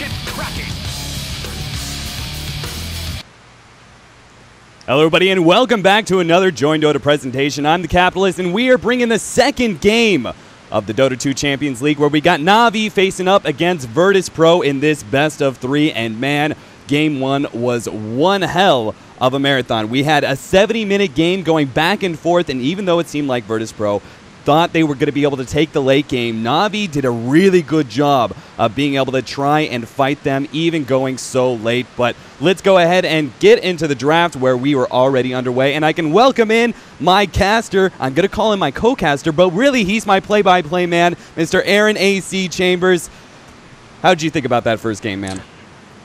get cracking. Hello everybody and welcome back to another Join Dota presentation. I'm the Capitalist and we are bringing the second game of the Dota 2 Champions League where we got Na'Vi facing up against VirtusPro in this best of 3, and man, game 1 was one hell of a marathon. We had a 70-minute game going back and forth, and even though it seemed like VirtusPro thought they were going to be able to take the late game, Na'Vi did a really good job of being able to try and fight them, even going so late. But let's go ahead and get into the draft where we were already underway, and I can welcome in my caster. I'm going to call him my co-caster, but really he's my play-by-play man, Mr. Aaron A.C. Chambers. How did you think about that first game, man?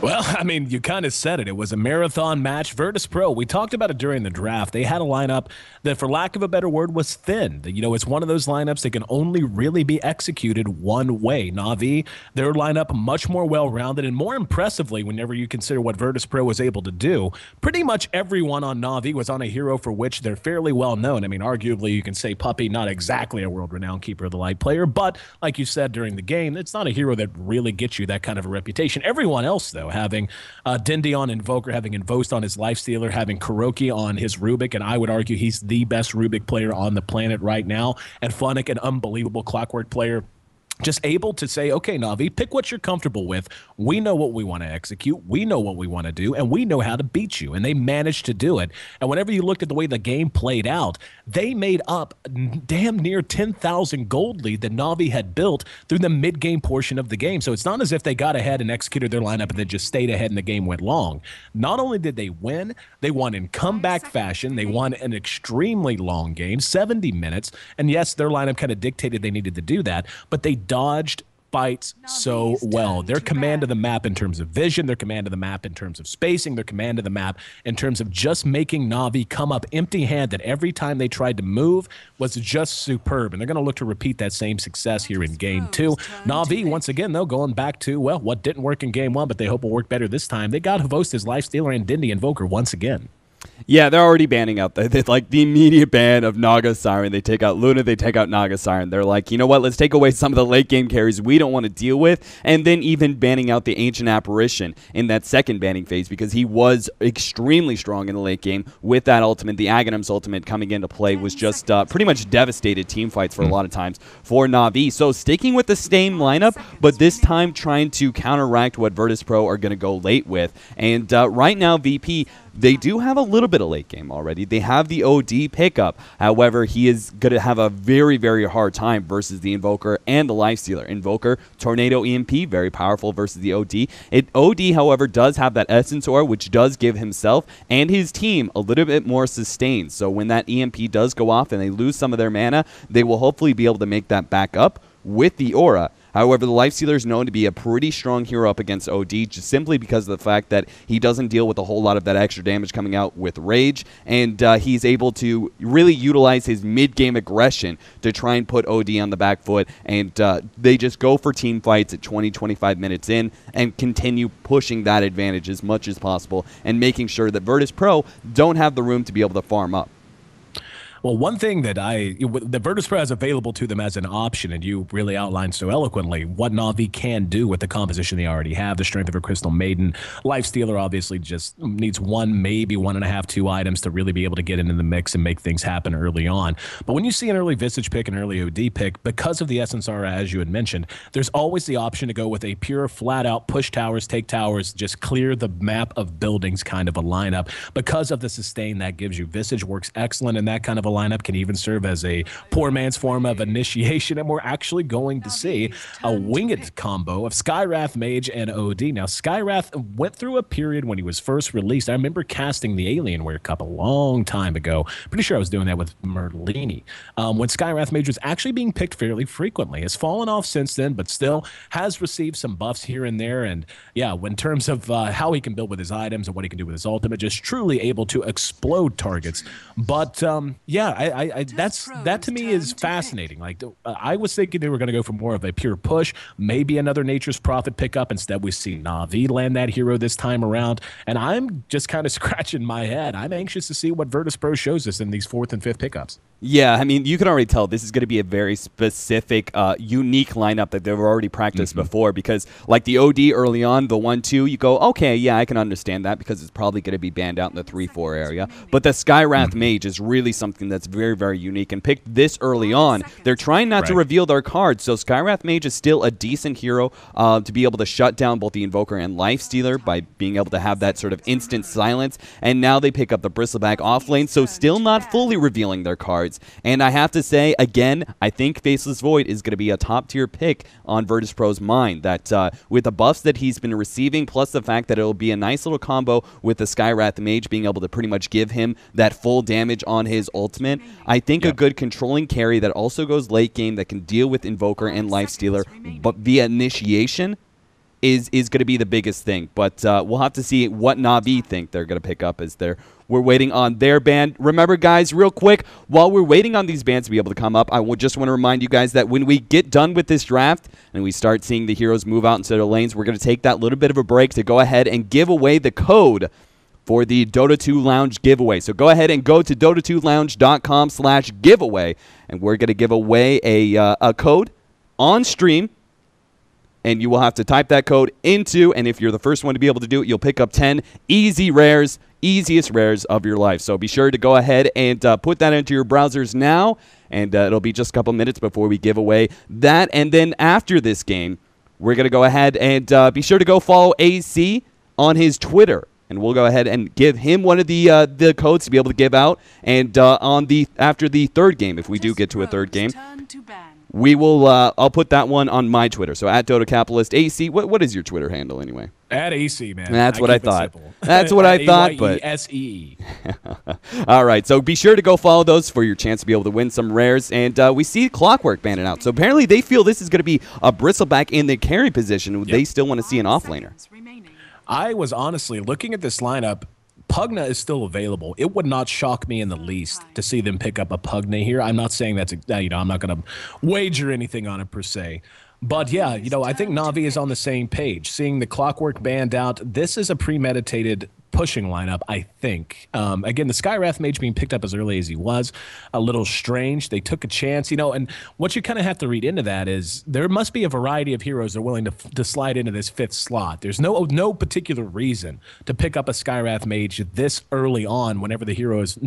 Well, I mean, you kind of said it. It was a marathon match. VirtusPro, we talked about it during the draft. They had a lineup that, for lack of a better word, was thin. You know, it's one of those lineups that can only really be executed one way. Na'Vi, their lineup much more well-rounded, and more impressively, whenever you consider what VirtusPro was able to do, pretty much everyone on Na'Vi was on a hero for which they're fairly well-known. I mean, arguably, you can say Puppy, not exactly a world-renowned Keeper of the Light player, but like you said during the game, it's not a hero that really gets you that kind of a reputation. Everyone else, though, having Dindy on Invoker, having Invost on his Lifestealer, having Kuroki on his Rubik, and I would argue he's the best Rubik player on the planet right now, and Funnick, an unbelievable Clockwork player. Just able to say, okay, Na'Vi, pick what you're comfortable with. We know what we want to execute. We know what we want to do, and we know how to beat you. And they managed to do it. And whenever you looked at the way the game played out, they made up damn near 10,000 gold lead that Na'Vi had built through the mid-game portion of the game. So it's not as if they got ahead and executed their lineup and then just stayed ahead and the game went long. Not only did they win, they won in comeback fashion. They won an extremely long game, 70 minutes. And yes, their lineup kind of dictated they needed to do that, but they dodged fights so well. Their command of the map in terms of vision, their command of the map in terms of spacing, their command of the map in terms of just making Na'Vi come up empty-handed every time they tried to move was just superb. And they're going to look to repeat that same success here in game 2. Na'Vi, once again, though, going back to, well, what didn't work in game 1, but they hope will work better this time. They got Hvost as Lifestealer and Dindy Invoker once again. Yeah, they're already banning out like the immediate ban of Naga Siren. They take out Luna, they take out Naga Siren. They're like, you know what, let's take away some of the late game carries we don't want to deal with, and then even banning out the Ancient Apparition in that second banning phase because he was extremely strong in the late game with that ultimate. The Aghanim's ultimate coming into play was just pretty much devastated team fights for a lot of times for Na'Vi. So sticking with the same lineup, but this time trying to counteract what VirtusPro are going to go late with. And right now, VP, they do have a little bit of late game already. They have the OD pickup. However, he is going to have a very, very hard time versus the Invoker and the Lifestealer. Invoker, Tornado EMP, very powerful versus the OD. OD, however, does have that Essence Aura, which does give himself and his team a little bit more sustain. So when that EMP does go off and they lose some of their mana, they will hopefully be able to make that back up with the Aura. However, the Lifestealer is known to be a pretty strong hero up against OD just simply because of the fact that he doesn't deal with a whole lot of that extra damage coming out with Rage, and he's able to really utilize his mid-game aggression to try and put OD on the back foot, and they just go for team fights at 20-25 minutes in and continue pushing that advantage as much as possible and making sure that VirtusPro don't have the room to be able to farm up. Well, one thing that the VirtusPro has available to them as an option, and you really outlined so eloquently what Na'Vi can do with the composition they already have, the strength of a Crystal Maiden. Lifestealer obviously just needs one, maybe 1.5, 2 items to really be able to get into the mix and make things happen early on. But when you see an early Visage pick, an early OD pick, because of the Essence Aura, as you had mentioned, there's always the option to go with a pure, flat-out push towers, take towers, just clear the map of buildings kind of a lineup. Because of the sustain that gives you, Visage works excellent in that kind of a lineup, can even serve as a poor man's form of initiation, and we're actually going to see a winged combo of Skywrath Mage and OD. Now, Skywrath went through a period when he was first released. I remember casting the Alienware Cup a long time ago. Pretty sure I was doing that with Merlini. When Skywrath Mage was actually being picked fairly frequently. Has fallen off since then, but still has received some buffs here and there. And yeah, in terms of how he can build with his items and what he can do with his ultimate, just truly able to explode targets. But yeah, yeah, that to me is fascinating. Like I was thinking they were going to go for more of a pure push, maybe another Nature's Prophet pickup. Instead, we see Na'Vi land that hero this time around, and I'm just kind of scratching my head. I'm anxious to see what VirtusPro shows us in these 4th and 5th pickups. Yeah, I mean, you can already tell this is going to be a very specific, unique lineup that they've already practiced before, because like the OD early on, the 1-2, you go, okay, yeah, I can understand that because it's probably going to be banned out in the 3-4 area. But the Skywrath Mage is really something that's very, very unique and picked this early on. They're trying not to reveal their cards, so Skywrath Mage is still a decent hero to be able to shut down both the Invoker and Lifestealer by being able to have that sort of instant silence. And now they pick up the Bristleback off lane, so still not fully revealing their cards. And I have to say, again, I think Faceless Void is going to be a top-tier pick on VirtusPro's mind. That with the buffs that he's been receiving, plus the fact that it'll be a nice little combo with the Skywrath Mage being able to pretty much give him that full damage on his ultimate, I think a good controlling carry that also goes late game that can deal with Invoker and Lifestealer, but via initiation, is going to be the biggest thing. But we'll have to see what Na'Vi think they're going to pick up as we're waiting on their ban. Remember, guys, real quick, while we're waiting on these bans to be able to come up, I just want to remind you guys that when we get done with this draft and we start seeing the heroes move out into their lanes, we're going to take that little bit of a break to go ahead and give away the code for the Dota 2 Lounge giveaway. So go ahead and go to dota2lounge.com/giveaway, and we're going to give away a code on stream. And you will have to type that code into, and if you're the first one to be able to do it, you'll pick up 10 easy rares, easiest rares of your life. So be sure to go ahead and put that into your browsers now, and it'll be just a couple minutes before we give away that. And then after this game, we're going to go ahead and be sure to go follow Ayesee on his Twitter. And we'll go ahead and give him one of the codes to be able to give out. And after the third game, if we do get to a third game, we will. I'll put that one on my Twitter. So at Dota Capitalist Ayesee. What is your Twitter handle anyway? At Ayesee, man. That's what I thought. That's what I thought. But AYESE. All right. So be sure to go follow those for your chance to be able to win some rares. And we see Clockwork banning out. So apparently they feel this is going to be a Bristleback in the carry position. Yep. They still want to see an offlaner. I was honestly looking at this lineup. Pugna is still available. It would not shock me in the least to see them pick up a Pugna here. I'm not saying that's, I'm not going to wager anything on it per se. But yeah, I think Na'Vi is on the same page. Seeing the Clockwork banned out, this is a premeditated pushing lineup, I think. Again, the Skywrath Mage being picked up as early as he was, a little strange. They took a chance, and what you kind of have to read into that is there must be a variety of heroes that are willing to slide into this 5th slot. There's no particular reason to pick up a Skywrath Mage this early on whenever the hero is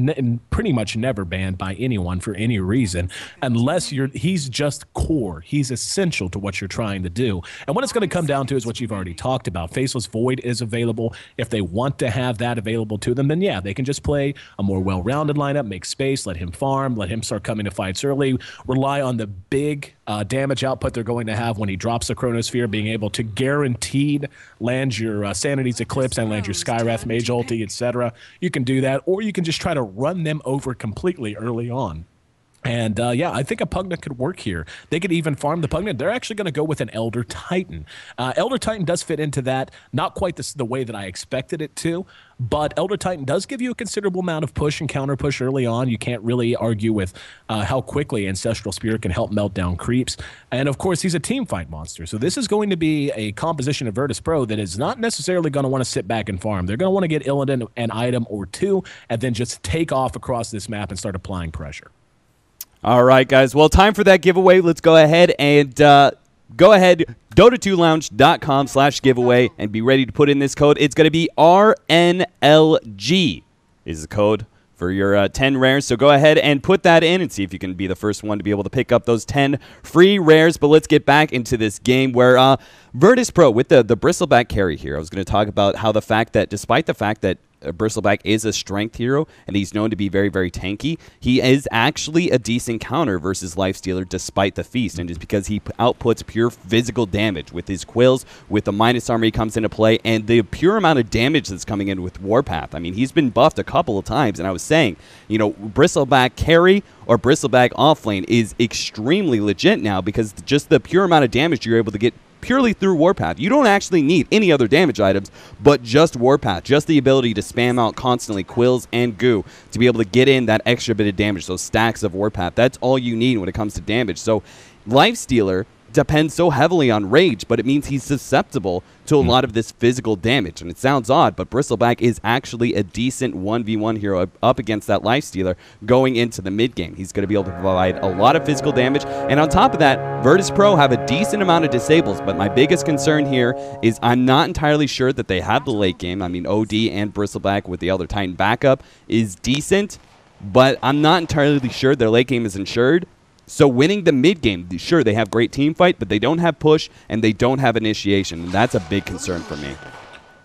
pretty much never banned by anyone for any reason, unless he's just core. He's essential to what you're trying to do. And what it's going to come down to is what you've already talked about. Faceless Void is available. If they want to have that available to them, then yeah, they can just play a more well-rounded lineup, make space, let him farm, let him start coming to fights early, rely on the big damage output they're going to have when he drops the Chronosphere, being able to guaranteed land your Sanity's Eclipse and land your Skywrath Mage ulti, etc. You can do that, or you can just try to run them over completely early on. And yeah, I think a Pugna could work here. They could even farm the Pugna. They're actually going to go with an Elder Titan. Elder Titan does fit into that, not quite the way that I expected it to, but Elder Titan does give you a considerable amount of push and counter push early on. You can't really argue with how quickly Ancestral Spirit can help melt down creeps. And of course, he's a team fight monster. So this is going to be a composition of VirtusPro that is not necessarily going to want to sit back and farm. They're going to want to get Illidan an item or two and then just take off across this map and start applying pressure. All right, guys. Well, time for that giveaway. Let's go ahead and dota2lounge.com/giveaway and be ready to put in this code. It's going to be RNLG is the code for your 10 rares. So go ahead and put that in and see if you can be the first one to be able to pick up those 10 free rares. But let's get back into this game where VirtusPro with the Bristleback carry here. I was going to talk about how despite the fact that Bristleback is a strength hero, and he's known to be very, very tanky. He is actually a decent counter versus Lifestealer despite the feast, and it's because he outputs pure physical damage with his quills, with the minus armor he comes into play, and the pure amount of damage that's coming in with Warpath. I mean, he's been buffed a couple of times, and I was saying, Bristleback carry or Bristleback offlane is extremely legit now because just the pure amount of damage you're able to get purely through Warpath. You don't actually need any other damage items, but just Warpath, just the ability to spam out constantly quills and goo to be able to get in that extra bit of damage, those stacks of Warpath. That's all you need when it comes to damage. So Lifestealer depends so heavily on rage, but it means he's susceptible to a lot of this physical damage. And it sounds odd, but Bristleback is actually a decent 1v1 hero up against that Lifestealer going into the mid game. He's going to be able to provide a lot of physical damage. And on top of that, VirtusPro have a decent amount of disables, but my biggest concern here is I'm not entirely sure that they have the late game. I mean, OD and Bristleback with the Elder Titan backup is decent, but I'm not entirely sure their late game is ensured. So winning the mid game, sure, they have great team fight, but they don't have push and they don't have initiation, and that's a big concern for me.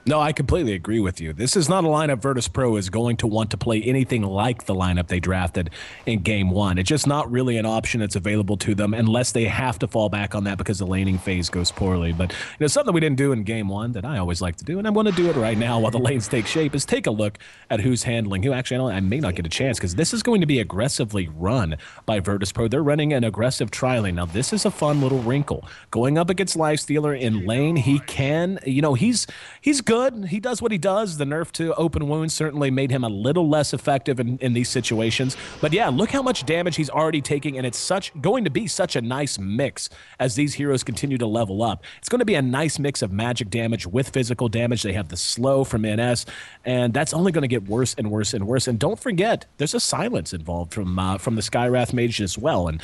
No, I completely agree with you. This is not a lineup VirtusPro is going to want to play anything like the lineup they drafted in Game 1. It's just not really an option that's available to them unless they have to fall back on that because the laning phase goes poorly. But something we didn't do in Game 1 that I always like to do, and I'm going to do it right now while the lanes take shape, is take a look at who's handling who. Actually, I may not get a chance because this is going to be aggressively run by VirtusPro. They're running an aggressive tri-lane. Now, this is a fun little wrinkle. Going up against Lifestealer in lane, he can, he's good. He does what he does. The nerf to open wounds certainly made him a little less effective in these situations. But yeah, look how much damage he's already taking, and it's going to be such a nice mix as these heroes continue to level up. It's going to be a nice mix of magic damage with physical damage. They have the slow from NS, and that's only going to get worse and worse and worse. And don't forget, there's a silence involved from the Skywrath Mage as well. And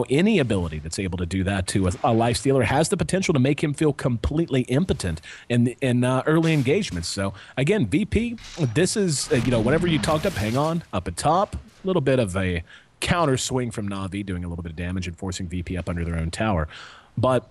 any ability that's able to do that to a Lifestealer has the potential to make him feel completely impotent in early engagements. So again, VP, this is whenever you talked up, hang on, up at top, a little bit of a counter swing from Na'Vi, doing a little bit of damage and forcing VP up under their own tower. But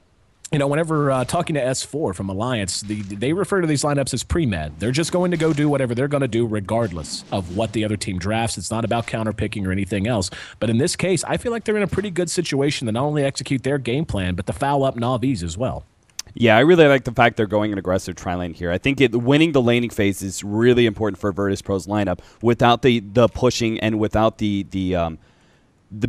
whenever talking to S4 from Alliance, they refer to these lineups as pre-med. They're just going to go do whatever they're going to do regardless of what the other team drafts. It's not about counter-picking or anything else. But in this case, I feel like they're in a pretty good situation to not only execute their game plan, but to foul up Na'Vis as well. Yeah, I really like the fact they're going an aggressive tri-lane here. I think winning the laning phase is really important for VirtusPro's lineup without the pushing and without the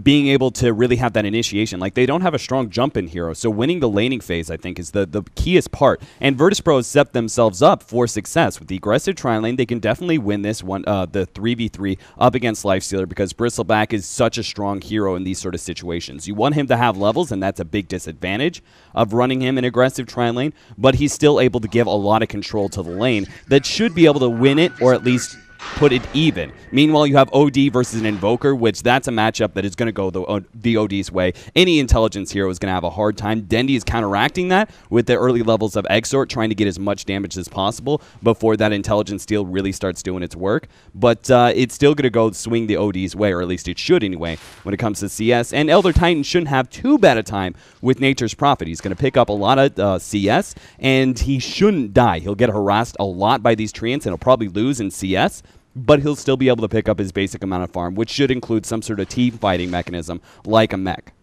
being able to really have that initiation. Like, they don't have a strong jump in hero, so winning the laning phase, I think, is the keyest part. And VirtusPro has set themselves up for success. With the aggressive tri-lane, they can definitely win this one, the 3v3 up against Lifestealer, because Bristleback is such a strong hero in these sort of situations. You want him to have levels, and that's a big disadvantage of running him in aggressive tri-lane, but he's still able to give a lot of control to the lane that should be able to win it, or at least put it even. Meanwhile, you have OD versus an Invoker, which that's a matchup that is going to go the OD's way. Any intelligence hero is going to have a hard time. Dendi is counteracting that with the early levels of Exort, trying to get as much damage as possible before that intelligence steal really starts doing its work. But it's still going to go swing the OD's way, or at least it should anyway, when it comes to CS. And Elder Titan shouldn't have too bad a time with Nature's Prophet. He's going to pick up a lot of CS, and he shouldn't die. He'll get harassed a lot by these treants, and he'll probably lose in CS, but he'll still be able to pick up his basic amount of farm, which should include some sort of team fighting mechanism like a mech.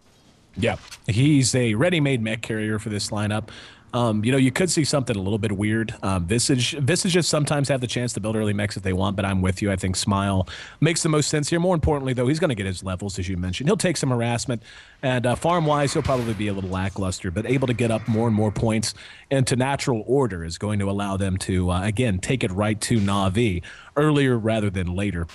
Yeah, he's a ready-made mech carrier for this lineup. You could see something a little bit weird. Visage just sometimes have the chance to build early mechs if they want, but I'm with you. I think Smile makes the most sense here. More importantly, though, he's going to get his levels, as you mentioned. He'll take some harassment, and farm-wise, he'll probably be a little lackluster, but able to get up more and more points into natural order is going to allow them to, again, take it right to Na'Vi earlier rather than later.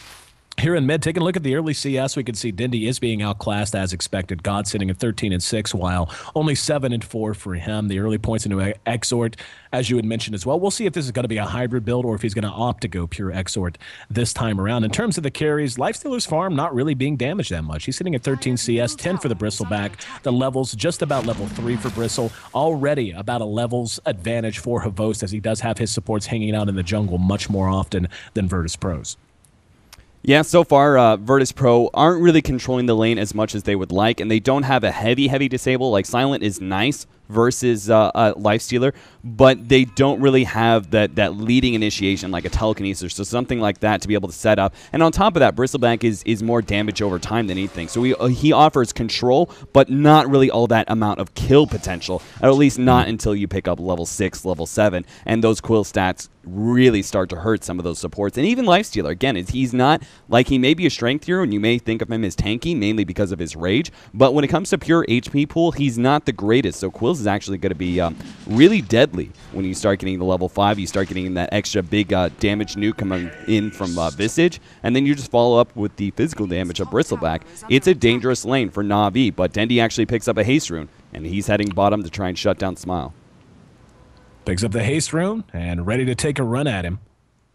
Here in mid, taking a look at the early CS, we can see Dendi is being outclassed as expected. God sitting at 13-6, while only 7-4 for him. The early points into Exort, as you had mentioned as well. We'll see if this is going to be a hybrid build or if he's going to opt to go pure Exort this time around. In terms of the carries, Lifestealer's farm not really being damaged that much. He's sitting at 13 CS, 10 for the Bristleback. The levels just about level 3 for Bristle. Already about a levels advantage for Havost, as he does have his supports hanging out in the jungle much more often than VirtusPro's. Yeah, so far, VirtusPro aren't really controlling the lane as much as they would like, and they don't have a heavy disable. Like, Silent is nice versus Lifestealer, but they don't really have that leading initiation like a telekinesis, so something like that to be able to set up. And on top of that, Bristleback is more damage over time than anything. So he offers control, but not really all that amount of kill potential, or at least not until you pick up level 6, level 7, and those quill stats really start to hurt some of those supports. And even Lifestealer, again, he's not, like, he may be a strength hero, and you may think of him as tanky, mainly because of his rage, but when it comes to pure HP pool, he's not the greatest. So quill skills is actually going to be really deadly when you start getting to level 5. You start getting that extra big damage nuke coming in from Visage, and then you just follow up with the physical damage of Bristleback. It's a dangerous lane for Na'Vi, but Dendi actually picks up a haste rune, and he's heading bottom to try and shut down Smile. Picks up the haste rune and ready to take a run at him.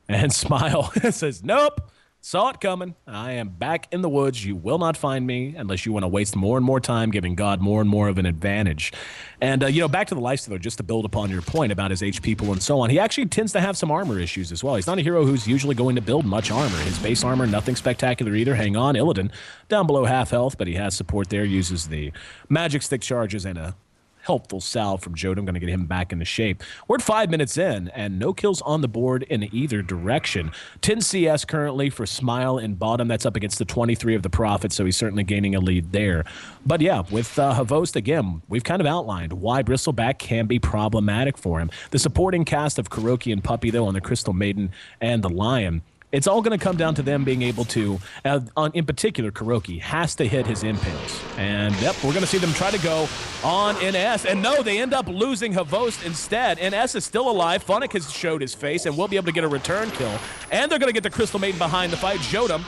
And Smile says, nope, saw it coming. I am back in the woods. You will not find me unless you want to waste more and more time giving God more and more of an advantage. And, back to the lifestealer, just to build upon your point about his HP pool and so on, he actually tends to have some armor issues as well. He's not a hero who's usually going to build much armor. His base armor, nothing spectacular either. Hang on, Illidan, down below half health, but he has support there, uses the magic stick charges and a helpful salve from Jodam, going to get him back into shape. We're at 5 minutes in, and no kills on the board in either direction. 10 CS currently for Smile in bottom. That's up against the 23 of the Prophet, so he's certainly gaining a lead there. But yeah, with Havost, again, we've kind of outlined why Bristleback can be problematic for him. The supporting cast of Kuroki and Puppey, though, on the Crystal Maiden and the Lion, it's all going to come down to them being able to, in particular, Kuroki has to hit his impales. And, yep, we're going to see them try to go on NS. And no, they end up losing Havost instead. NS is still alive. Funnick has showed his face and will be able to get a return kill. And they're going to get the Crystal Maiden behind the fight. Jodam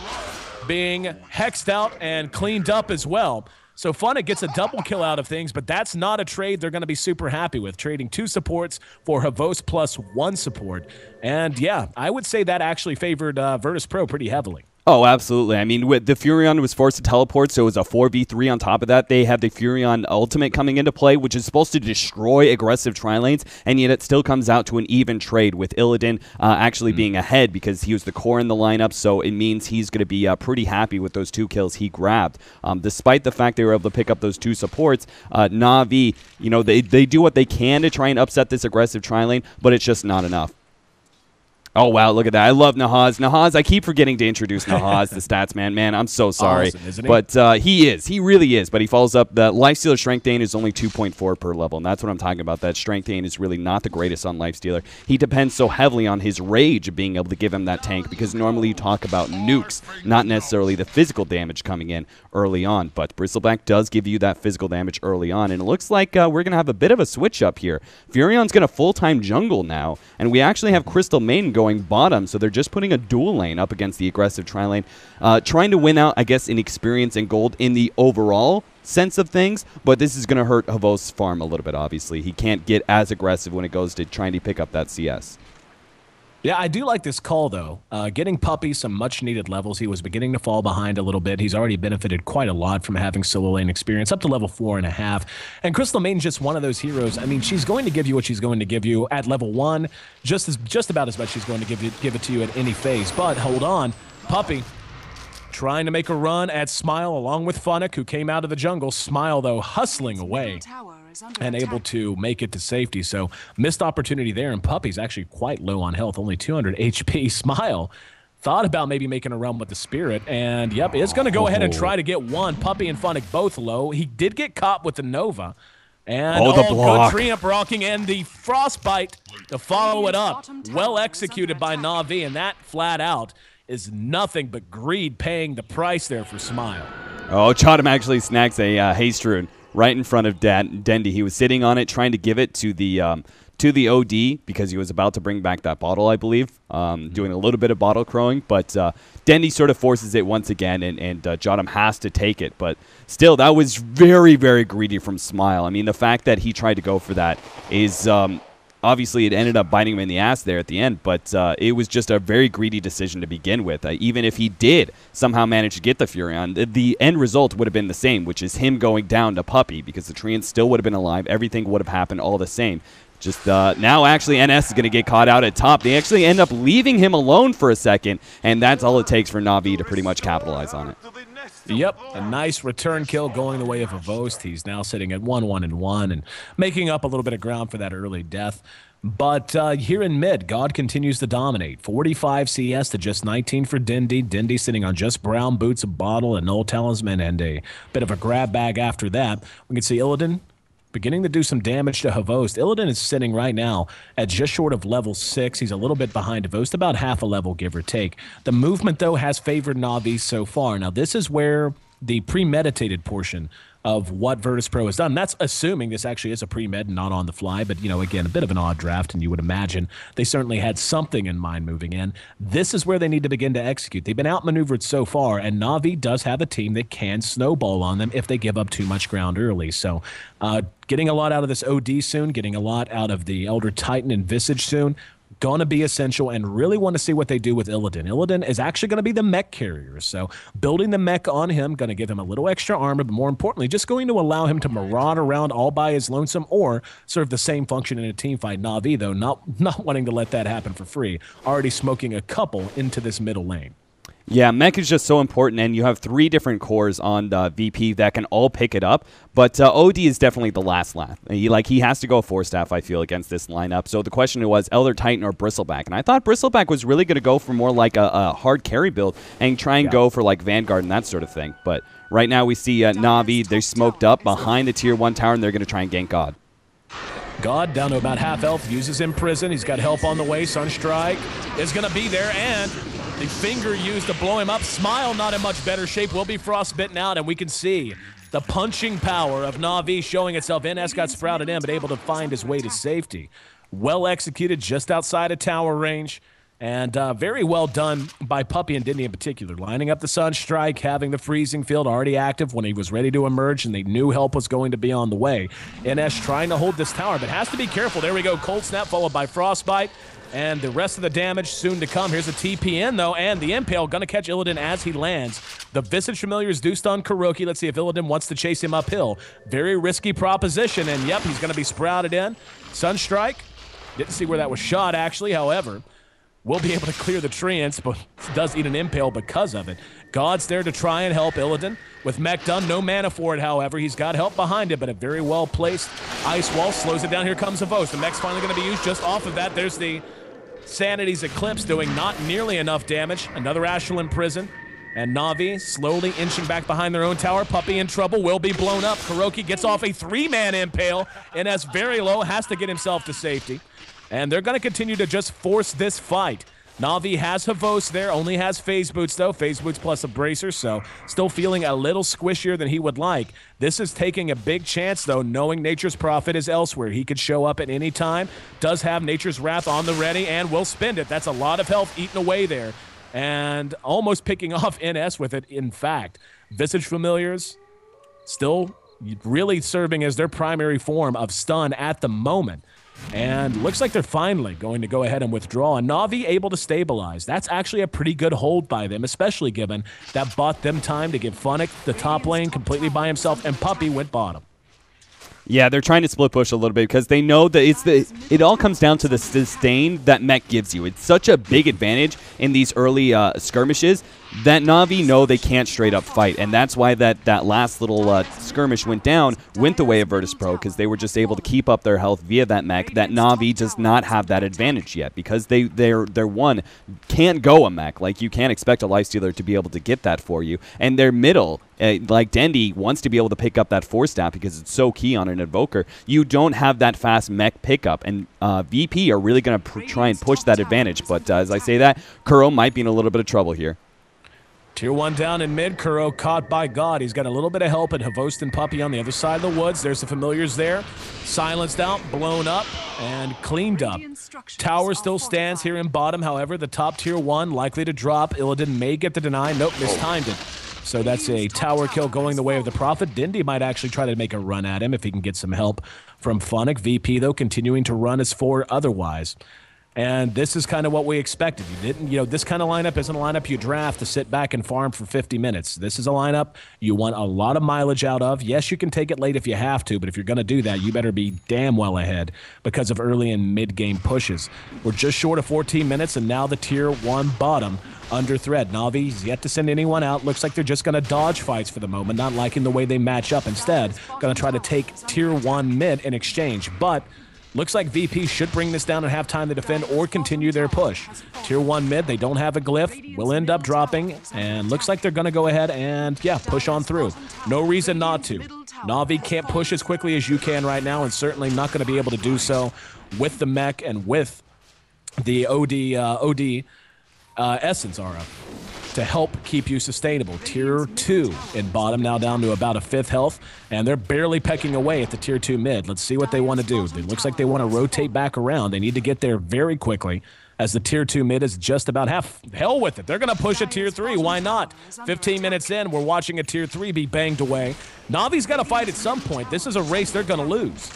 being hexed out and cleaned up as well. So Funnick gets a double kill out of things, but that's not a trade they're going to be super happy with, trading 2 supports for Havost plus 1 support. And yeah, I would say that actually favored VirtusPro pretty heavily. Oh, absolutely. I mean, the Furion was forced to teleport, so it was a 4v3 on top of that. They have the Furion ultimate coming into play, which is supposed to destroy aggressive tri-lanes, and yet it still comes out to an even trade with Illidan actually being ahead because he was the core in the lineup, so it means he's going to be pretty happy with those 2 kills he grabbed. Despite the fact they were able to pick up those 2 supports, Na'Vi, they do what they can to try and upset this aggressive tri-lane, but it's just not enough. Oh, wow, look at that. I love Nahaz. Nahaz, I keep forgetting to introduce Nahaz, the stats man. Man, I'm so sorry. Awesome, isn't he? But he is. He really is. But he follows up. The Lifestealer Strength Gain is only 2.4 per level, and that's what I'm talking about. That Strength Gain is really not the greatest on Lifestealer. He depends so heavily on his Rage of being able to give him that tank because normally you talk about nukes, not necessarily the physical damage coming in early on. But Bristleback does give you that physical damage early on, and it looks like we're going to have a bit of a switch up here. Furion's going to full-time jungle now, and we actually have Crystal Maiden going bottom, so they're just putting a dual lane up against the aggressive tri-lane, trying to win out, I guess, in experience and gold in the overall sense of things, but this is going to hurt Havost's farm a little bit, obviously. He can't get as aggressive when it goes to trying to pick up that CS. Yeah, I do like this call, though. Getting Puppey some much-needed levels. He was beginning to fall behind a little bit. He's already benefited quite a lot from having solo lane experience, up to level 4.5. And Crystal Maiden's just one of those heroes. I mean, she's going to give you what she's going to give you at level 1, just about as much she's going to give it to you at any phase. But hold on, Puppey trying to make a run at Smile along with Funnick, who came out of the jungle. Smile, though, hustling away and able to make it to safety. So missed opportunity there, and Puppey's actually quite low on health, only 200 HP. Smile thought about maybe making a run with the Spirit, and yep, is going to go ahead and try to get one. Puppey and Funnick both low. He did get caught with the Nova. And the block. Good Treant rocking and the Frostbite to follow it up. Well executed by Na'Vi, and that flat out is nothing but greed paying the price there for Smile. Oh, Chodam actually snags a haste rune right in front of Dendi. He was sitting on it, trying to give it to the OD because he was about to bring back that bottle, I believe, doing a little bit of bottle crowing. But Dendi sort of forces it once again, and Chodam has to take it. But still, that was very, very greedy from Smile. I mean, the fact that he tried to go for that is obviously it ended up biting him in the ass there at the end, but it was just a very greedy decision to begin with. Even if he did somehow manage to get the Furion, the end result would have been the same, which is him going down to Puppey, because the Treant still would have been alive. Everything would have happened all the same. Just now, actually, NS is going to get caught out at top. They actually end up leaving him alone for a second, and that's all it takes for Na'Vi to pretty much capitalize on it. Yep, a nice return kill going the way of Havost. He's now sitting at 1-1-1 and making up a little bit of ground for that early death. But here in mid, God continues to dominate. 45 CS to just 19 for Dendi. Dendi sitting on just brown boots, a bottle, a null talisman, and a bit of a grab bag after that. We can see Illidan beginning to do some damage to Havost. Illidan is sitting right now at just short of level 6. He's a little bit behind Havost, about half a level, give or take. The movement, though, has favored Na'Vi so far. Now, this is where the premeditated portion of what VirtusPro has done. That's assuming this actually is a pre-med and not on the fly, but, again, a bit of an odd draft, and you would imagine they certainly had something in mind moving in. This is where they need to begin to execute. They've been outmaneuvered so far, and Na'Vi does have a team that can snowball on them if they give up too much ground early. So getting a lot out of this OD soon, getting a lot out of the Elder Titan and Visage soon, going to be essential, and really want to see what they do with Illidan. Illidan is actually going to be the mech carrier, so building the mech on him, going to give him a little extra armor, but more importantly, just going to allow him to maraud around all by his lonesome or serve the same function in a team fight. Na'Vi, though, not wanting to let that happen for free, already smoking a couple into this middle lane. Yeah, mech is just so important, and you have 3 different cores on the VP that can all pick it up, but OD is definitely the last laugh. He has to go 4-staff, I feel, against this lineup. So the question was Elder Titan or Bristleback, and I thought Bristleback was really going to go for more like a hard carry build and try and go for like Vanguard and that sort of thing. But right now we see Na'Vi, they're smoked up behind the Tier 1 tower, and they're going to try and gank God. God down to about half health, uses Imprison. He's got help on the way. Sunstrike is going to be there, and the finger used to blow him up. Smile not in much better shape, will be frostbitten out, and we can see the punching power of Na'Vi showing itself. NS got sprouted in, but able to find his way to safety. Well executed just outside of tower range, and very well done by Puppy and Dindy in particular. Lining up the Sunstrike, having the freezing field already active when he was ready to emerge, and they knew help was going to be on the way. NS trying to hold this tower, but has to be careful. There we go, Cold Snap followed by Frostbite. And the rest of the damage soon to come. Here's a TPN, though, and the Impale going to catch Illidan as he lands. The Visage Familiars do stun Kuroki. Let's see if Illidan wants to chase him uphill. Very risky proposition, and yep, he's going to be sprouted in. Sunstrike, didn't see where that was shot, actually. However, will be able to clear the treants, but does eat an Impale because of it. God's there to try and help Illidan. With mech done, no mana for it, however. He's got help behind it, but a very well-placed ice wall slows it down. Here comes Avos. The mech's finally going to be used just off of that. There's the Sanity's Eclipse doing not nearly enough damage. Another Astral in prison. And Na'Vi slowly inching back behind their own tower. Puppy in trouble, will be blown up. Kuroki gets off a 3-man Impale, and as very low, has to get himself to safety. And they're going to continue to just force this fight. Na'Vi has Havos there, only has Phase Boots, though. Phase Boots plus a Bracer, so still feeling a little squishier than he would like. This is taking a big chance, though, knowing Nature's Prophet is elsewhere. He could show up at any time, does have Nature's Wrath on the ready, and will spend it. That's a lot of health eaten away there, and almost picking off NS with it, in fact. Visage Familiars still really serving as their primary form of stun at the moment. And looks like they're finally going to go ahead and withdraw. And Na'Vi able to stabilize. That's actually a pretty good hold by them, especially given that bought them time to give Funnick the top lane completely by himself, and Puppy went bottom. Yeah, they're trying to split push a little bit because they know that it all comes down to the sustain that mech gives you. It's such a big advantage in these early skirmishes that Na'Vi know they can't straight up fight, and that's why that last little skirmish went the way of VirtusPro, because they were just able to keep up their health via that mech. That Na'Vi does not have that advantage yet, because their one can't go a mech. Like, you can't expect a lifestealer to be able to get that for you, and their middle, like Dendy, wants to be able to pick up that 4-staff because it's so key on an Invoker. You don't have that fast mech pickup, and VP are really going to try and push that advantage, but as I say that, Kuro might be in a little bit of trouble here. Tier 1 down in mid. Kuro caught by God. He's got a little bit of help at Havost and Puppy on the other side of the woods. There's the Familiars there. Silenced out, blown up, and cleaned up. Tower still stands here in bottom. However, the top Tier 1 likely to drop. Illidan may get the deny. Nope, mistimed it. So that's a tower kill going the way of the Prophet. Dindy might actually try to make a run at him if he can get some help from Funnick. VP, though, continuing to run as forward otherwise. And this is kind of what we expected. This kind of lineup isn't a lineup you draft to sit back and farm for 50 minutes. This is a lineup you want a lot of mileage out of. Yes, you can take it late if you have to, but if you're going to do that, you better be damn well ahead because of early and mid-game pushes. We're just short of 14 minutes, and now the Tier 1 bottom under threat. Na'Vi's yet to send anyone out. Looks like they're just going to dodge fights for the moment, not liking the way they match up. Instead, going to try to take Tier 1 mid in exchange, but looks like VP should bring this down and have time to defend or continue their push. Tier 1 mid, they don't have a glyph, will end up dropping, and looks like they're going to go ahead and, yeah, push on through. No reason not to. Na'Vi can't push as quickly as you can right now, and certainly not going to be able to do so with the mech and with the OD Essence aura. to help keep you sustainable. Tier 2 in bottom, now down to about a 5th health, and they're barely pecking away at the Tier 2 mid. Let's see what they want to do. It looks like they want to rotate back around. They need to get there very quickly, as the Tier 2 mid is just about half. Hell with it. They're going to push a Tier 3. Why not? 15 minutes in, we're watching a Tier 3 be banged away. Navi's got to fight at some point. This is a race they're going to lose.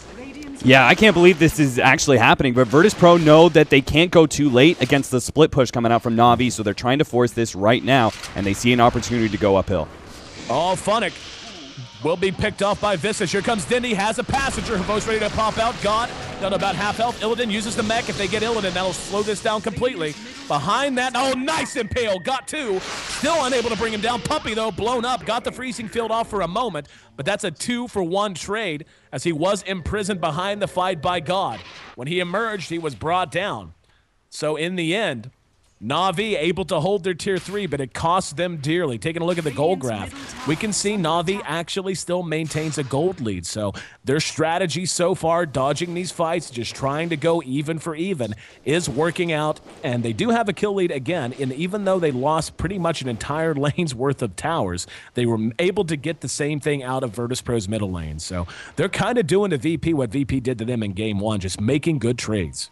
Yeah, I can't believe this is actually happening, but VirtusPro know that they can't go too late against the split push coming out from Na'Vi, so they're trying to force this right now, and they see an opportunity to go uphill. Oh, Funnick will be picked off by Visage. Here comes Dindy, has a passenger. Havos ready to pop out. God, down to about half health. Illidan uses the mech. If they get Illidan, that'll slow this down completely. Behind that, oh, nice impale. Got 2. Still unable to bring him down. Puppy, though, blown up. Got the freezing field off for a moment, but that's a 2-for-1 trade, as he was imprisoned behind the fight by God. When he emerged, he was brought down. So in the end, Na'Vi able to hold their Tier 3, but it costs them dearly. Taking a look at the gold graph, we can see Na'Vi actually still maintains a gold lead. So their strategy so far, dodging these fights, just trying to go even for even, is working out. And they do have a kill lead again. And even though they lost pretty much an entire lane's worth of towers, they were able to get the same thing out of VirtusPro's middle lane. So they're kind of doing to VP what VP did to them in Game 1, just making good trades.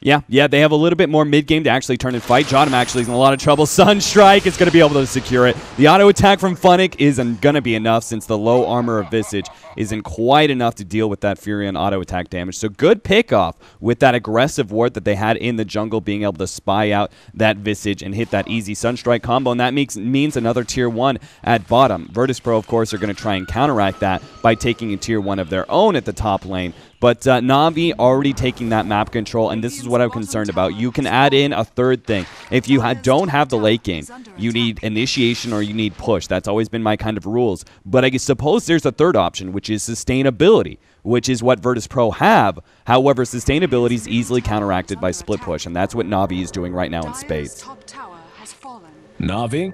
Yeah, they have a little bit more mid-game to actually turn and fight. Jotum actually is in a lot of trouble. Sunstrike is going to be able to secure it. The auto attack from Funnick isn't going to be enough, since the low armor of Visage isn't quite enough to deal with that Furion auto attack damage. So good pickoff with that aggressive ward that they had in the jungle, being able to spy out that Visage and hit that easy Sunstrike combo, and that means another Tier 1 at bottom. VirtusPro, of course, are going to try and counteract that by taking a Tier 1 of their own at the top lane. But Na'Vi already taking that map control, and this is what I'm concerned about. You can add in a third thing. If you don't have the late game, you need initiation or you need push. That's always been my kind of rules. But I suppose there's a third option, which is sustainability, which is what VirtusPro have. However, sustainability is easily counteracted by split push, and that's what Na'Vi is doing right now in spades. Na'Vi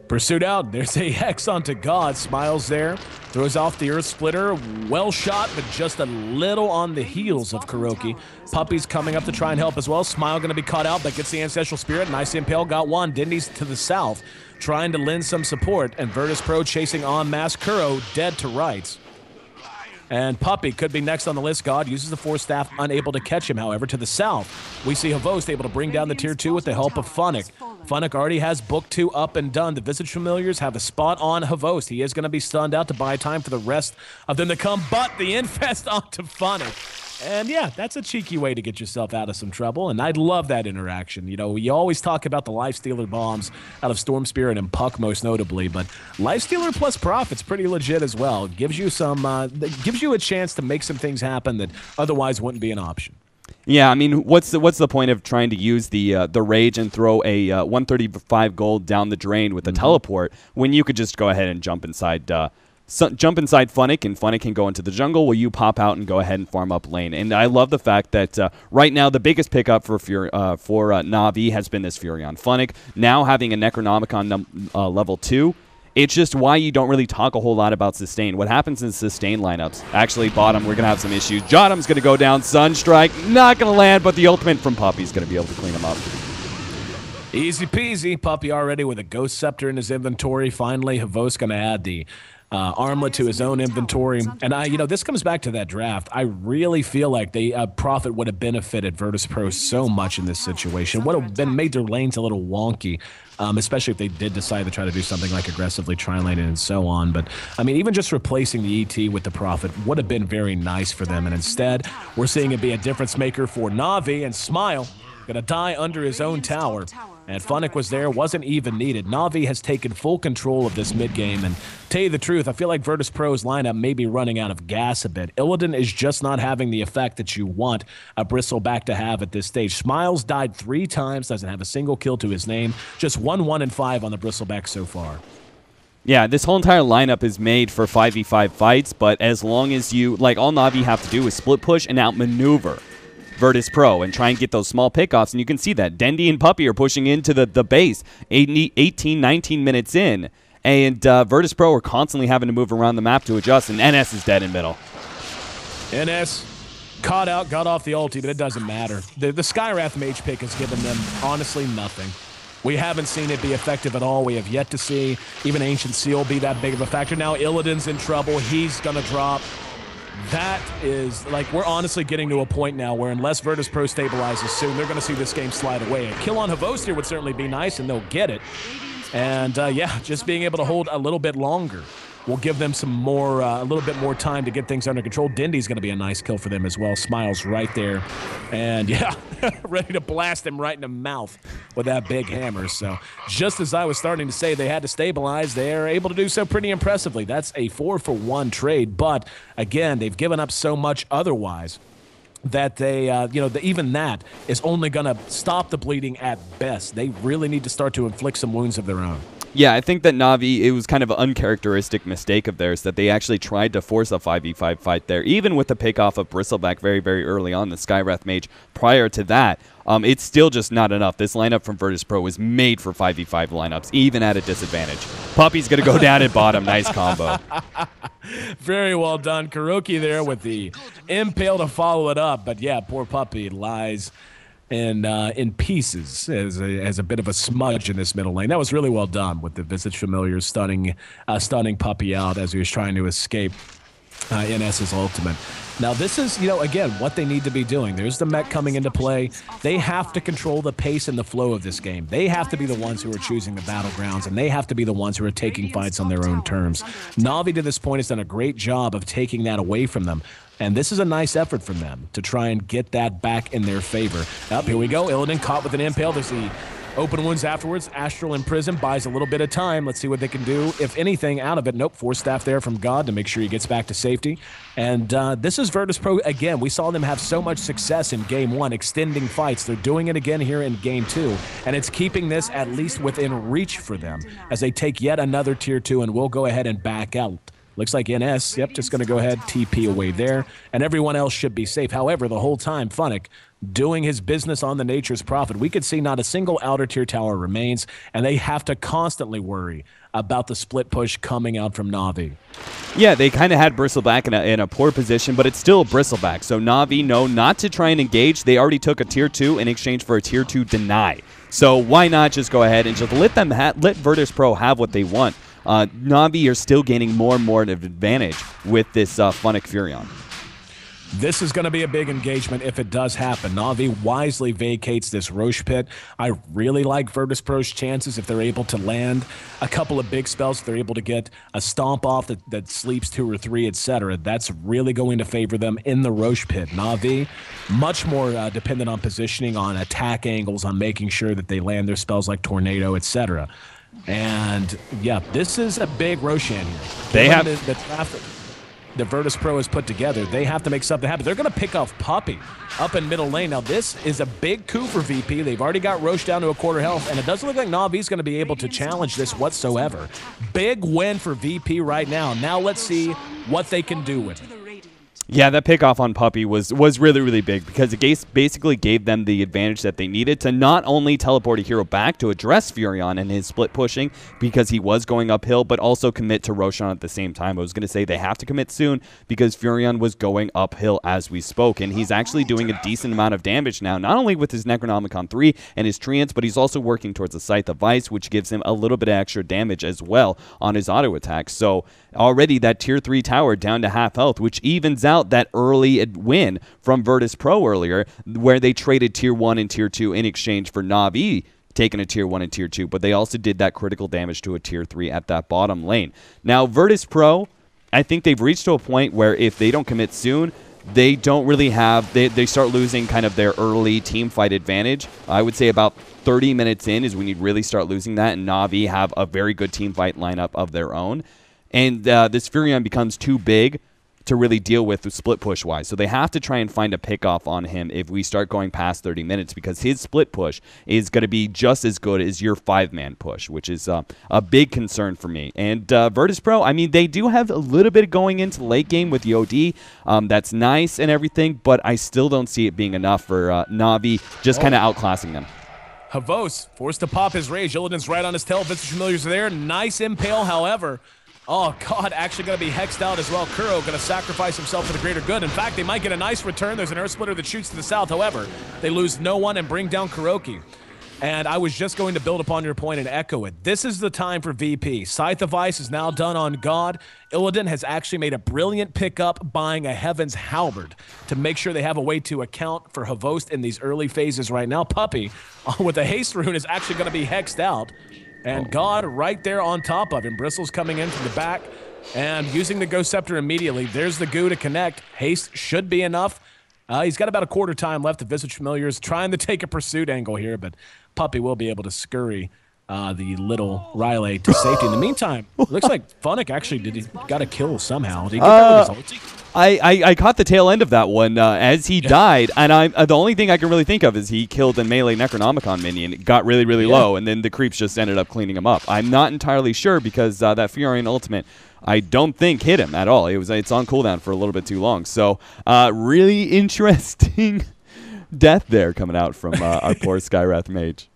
pursued out. There's a Hex onto God. Smiles there. Throws off the Earth Splitter. Well shot, but just a little on the heels of Kuroki. Puppy's coming up to try and help as well. Smile going to be caught out, but gets the Ancestral Spirit. Nice impale. Got one. Dindy's to the south, trying to lend some support. And VirtusPro chasing en masse. Kuro dead to rights. And Puppy could be next on the list. God uses the Force Staff, unable to catch him, however. To the south, we see Havost able to bring down the Tier 2 with the help of Funnick. Funnick already has Book 2 up and done. The Visage Familiars have a spot on Havost. He is going to be stunned out to buy time for the rest of them to come, but the Infest onto Funnick. And yeah, that's a cheeky way to get yourself out of some trouble, and I'd love that interaction. You know, you always talk about the Lifestealer bombs out of Storm Spirit and Puck most notably, but Lifestealer plus Profit's pretty legit as well. It gives you gives you a chance to make some things happen that otherwise wouldn't be an option. Yeah, I mean, what's the point of trying to use the rage and throw a 135 gold down the drain with the teleport when you could just go ahead and jump inside Funnick, and Funnick can go into the jungle while you pop out and go ahead and farm up lane. And I love the fact that right now the biggest pickup for Na'Vi has been this Furion. Funnick now having a Necronomicon level 2. It's just why you don't really talk a whole lot about sustain. What happens in sustain lineups? Actually, bottom, we're going to have some issues. Jotum's going to go down. Sunstrike, not going to land, but the ultimate from Puppy's going to be able to clean him up. Easy peasy. Puppy already with a Ghost Scepter in his inventory. Finally, Havo's going to add the armlet to his own inventory. And this comes back to that draft. I really feel like Prophet would have benefited VirtusPro so much in this situation. Would have made their lanes a little wonky, especially if they did decide to try to do something like aggressively tri-lane and so on. But I mean, even just replacing the ET with the Prophet would have been very nice for them. And instead, we're seeing it be a difference maker for Na'Vi, and Smile gonna die under his own tower. And Funnick was there, wasn't even needed. Na'Vi has taken full control of this mid-game, and tell you the truth, I feel like VirtusPro's lineup may be running out of gas a bit. Illidan is just not having the effect that you want a Bristleback to have at this stage. Smiles died 3 times, doesn't have a single kill to his name. Just 1-1-5 on the Bristleback so far. Yeah, this whole entire lineup is made for 5v5 fights, but as long as you, all Na'Vi have to do is split push and outmaneuver VirtusPro and try and get those small pickoffs, and you can see that Dendy and Puppy are pushing into the base 18, 19 minutes in, and VirtusPro are constantly having to move around the map to adjust, and NS is dead in middle. NS caught out, got off the ulti, but it doesn't matter. The Skywrath mage pick has given them, honestly, nothing. We haven't seen it be effective at all. We have yet to see even Ancient Seal be that big of a factor. Now Illidan's in trouble. He's going to drop. That is, like, we're honestly getting to a point now where unless VirtusPro stabilizes soon, they're going to see this game slide away. A kill on Havos here would certainly be nice, and they'll get it. And, yeah, just being able to hold a little bit longer will give them some more, a little bit more time to get things under control. Dindy's going to be a nice kill for them as well. Smiles right there. And, yeah, ready to blast him right in the mouth with that big hammer. So just as I was starting to say they had to stabilize, they're able to do so pretty impressively. That's a 4-for-1 trade. But, again, they've given up so much otherwise that they, even that is only going to stop the bleeding at best. They really need to start to inflict some wounds of their own. Yeah, I think that Na'Vi, it was kind of an uncharacteristic mistake of theirs that they actually tried to force a 5v5 fight there, even with the pickoff of Bristleback very, very early on, the Skywrath Mage. Prior to that, it's still just not enough. This lineup from VirtusPro was made for 5v5 lineups, even at a disadvantage. Puppy's going to go down at bottom. Nice combo. Very well done. Kuroki there with the impale to follow it up. But, yeah, poor Puppy lies in pieces as a bit of a smudge in this middle lane. That was really well done with the Visage Familiar stunning Puppy out as he was trying to escape NS's ultimate. Now this is, again, what they need to be doing. There's the mech coming into play. They have to control the pace and the flow of this game. They have to be the ones who are choosing the battlegrounds, and they have to be the ones who are taking fights on their own terms. Na'Vi to this point has done a great job of taking that away from them. And this is a nice effort from them to try and get that back in their favor. Up, here we go. Illidan caught with an impale. There's the open wounds afterwards. Astral in prison buys a little bit of time. Let's see what they can do, if anything, out of it. Nope, Force Staff there from God to make sure he gets back to safety. And this is VirtusPro again. We saw them have so much success in Game 1, extending fights. They're doing it again here in Game 2. And it's keeping this at least within reach for them as they take yet another Tier 2 and will go ahead and back out. Looks like NS, just going to go ahead, TP away there, and everyone else should be safe. However, the whole time, Funnick doing his business on the Nature's Prophet. We could see not a single outer tier tower remains, and they have to constantly worry about the split push coming out from Na'Vi. Yeah, they kind of had Bristleback in a poor position, but it's still Bristleback. So Na'Vi know not to try and engage. They already took a Tier 2 in exchange for a Tier 2 deny. So why not just go ahead and just let VirtusPro have what they want. Na'Vi are still gaining more and more of an advantage with this Funnick Furion. This is going to be a big engagement if it does happen. Na'Vi wisely vacates this Roche pit. I really like VirtusPro's chances if they're able to land a couple of big spells, if they're able to get a stomp off that sleeps 2 or 3, etc. That's really going to favor them in the Roche pit. Na'Vi, much more dependent on positioning, on attack angles, on making sure that they land their spells like Tornado, etc. And, yeah, this is a big Roshan here. They have the traffic the VirtusPro has put together. They have to make something happen. They're going to pick off Puppy up in middle lane. Now, this is a big coup for VP. They've already got Roche down to a quarter health, and it doesn't look like Na'Vi's going to be able to challenge this whatsoever. Big win for VP right now. Now let's see what they can do with it. Yeah, that pickoff on Puppy was really, really big because it basically gave them the advantage that they needed to not only teleport a hero back to address Furion and his split pushing because he was going uphill, but also commit to Roshan at the same time. I was going to say they have to commit soon because Furion was going uphill as we spoke, and he's actually doing a decent amount of damage now, not only with his Necronomicon 3 and his Treants, but he's also working towards a Scythe of Ice, which gives him a little bit of extra damage as well on his auto attack. So already that Tier 3 tower down to half health, which evens out that early win from VirtusPro earlier, where they traded Tier 1 and Tier 2 in exchange for Na'Vi taking a Tier 1 and Tier 2, but they also did that critical damage to a Tier 3 at that bottom lane. Now, VirtusPro, I think they've reached to a point where if they don't commit soon, they don't really have, they start losing kind of their early team fight advantage. I would say about 30 minutes in is when you really start losing that, and Na'Vi have a very good team fight lineup of their own. And this Furion becomes too big to really deal with the split push wise. So they have to try and find a pickoff on him if we start going past 30 minutes because his split push is going to be just as good as your 5-man push, which is a big concern for me. And VirtusPro, I mean, they do have a little bit going into the late game with the OD. That's nice and everything, but I still don't see it being enough for Na'Vi just kind of outclassing them. Havos forced to pop his rage. Illidan's right on his tail. Visage Familiars are there. Nice impale, however. Oh, God, actually going to be hexed out as well. Kuro going to sacrifice himself for the greater good. In fact, they might get a nice return. There's an Earth Splitter that shoots to the south. However, they lose no one and bring down Kuroki. And I was just going to build upon your point and echo it. This is the time for VP. Scythe of Ice is now done on God. Illidan has actually made a brilliant pickup buying a Heaven's Halberd to make sure they have a way to account for Havost in these early phases right now. Puppey, with a haste rune, is actually going to be hexed out. And God right there on top of him. Bristles coming in from the back and using the Ghost Scepter immediately. There's the goo to connect. Haste should be enough. He's got about a quarter time left. The Visage Familiars trying to take a pursuit angle here, but Puppey will be able to scurry the little Riley to safety. In the meantime, it looks like Funnick actually got a kill somehow. Did he get that with his ulti? I caught the tail end of that one as he died, and the only thing I can really think of is he killed a melee Necronomicon minion. It got really, really low, and then the creeps just ended up cleaning him up. I'm not entirely sure because that Furion ultimate, I don't think hit him at all. It's on cooldown for a little bit too long. So really interesting death there coming out from our poor Skywrath mage.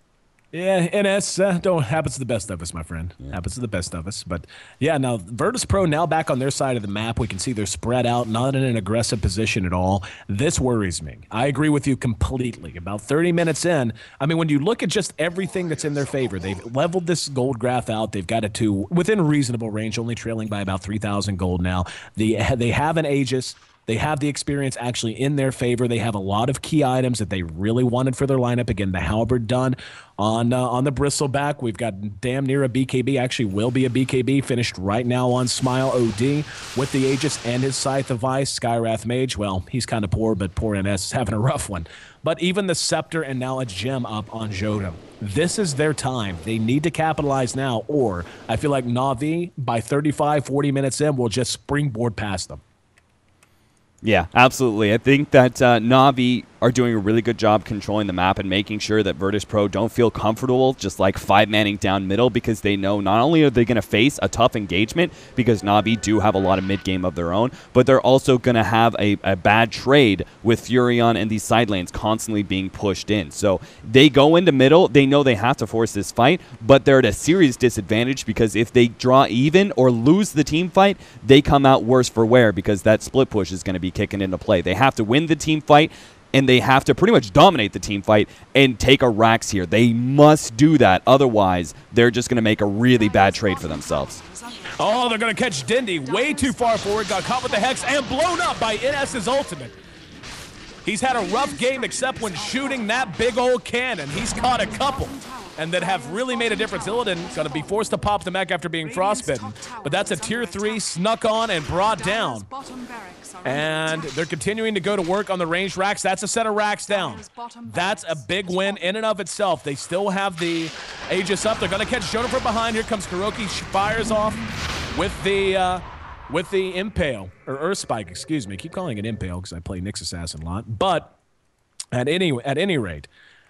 Yeah, NS happens to the best of us, my friend. Yeah. Happens to the best of us. But yeah, now VirtusPro now back on their side of the map. We can see they're spread out, not in an aggressive position at all. This worries me. I agree with you completely. About 30 minutes in, I mean, when you look at just everything that's in their favor, they've leveled this gold graph out. They've got it to within reasonable range, only trailing by about 3,000 gold now. They have an Aegis. They have the experience actually in their favor. They have a lot of key items that they really wanted for their lineup. Again, the Halberd done on the Bristleback. We've got damn near a BKB. Actually will be a BKB finished right now on Smile OD with the Aegis and his Scythe of Ice. Skywrath Mage, well, he's kind of poor, but poor NS is having a rough one. But even the Scepter and now a gem up on Jota. This is their time. They need to capitalize now, or I feel like Na'Vi, by 35, 40 minutes in, will just springboard past them. Yeah, absolutely. I think that Na'Vi are doing a really good job controlling the map and making sure that VirtusPro don't feel comfortable just like 5-manning down middle, because they know not only are they going to face a tough engagement because Na'Vi do have a lot of mid-game of their own, but they're also going to have a bad trade with Furion and these side lanes constantly being pushed in. So they go into middle, they know they have to force this fight, but they're at a serious disadvantage because if they draw even or lose the team fight, they come out worse for wear because that split push is going to be kicking into play. They have to win the team fight, and they have to pretty much dominate the team fight and take a Rax here. They must do that. Otherwise, they're just going to make a really bad trade for themselves. Oh, they're going to catch Dindy way too far forward. Got caught with the Hex and blown up by NS's ultimate. He's had a rough game except when shooting that big old cannon. He's caught a couple and that have really made a difference. Illidan going to be forced to pop the mech after being frostbitten. But that's a tier 3 snuck on and brought down. And they're continuing to go to work on the ranged racks. That's a set of racks down. That's a big win in and of itself. They still have the Aegis up. They're going to catch Jonah from behind. Here comes Kuroki. Fires off with the Impale, or Earth Spike, excuse me. I keep calling it Impale because I play Nyx Assassin a lot. But at any rate,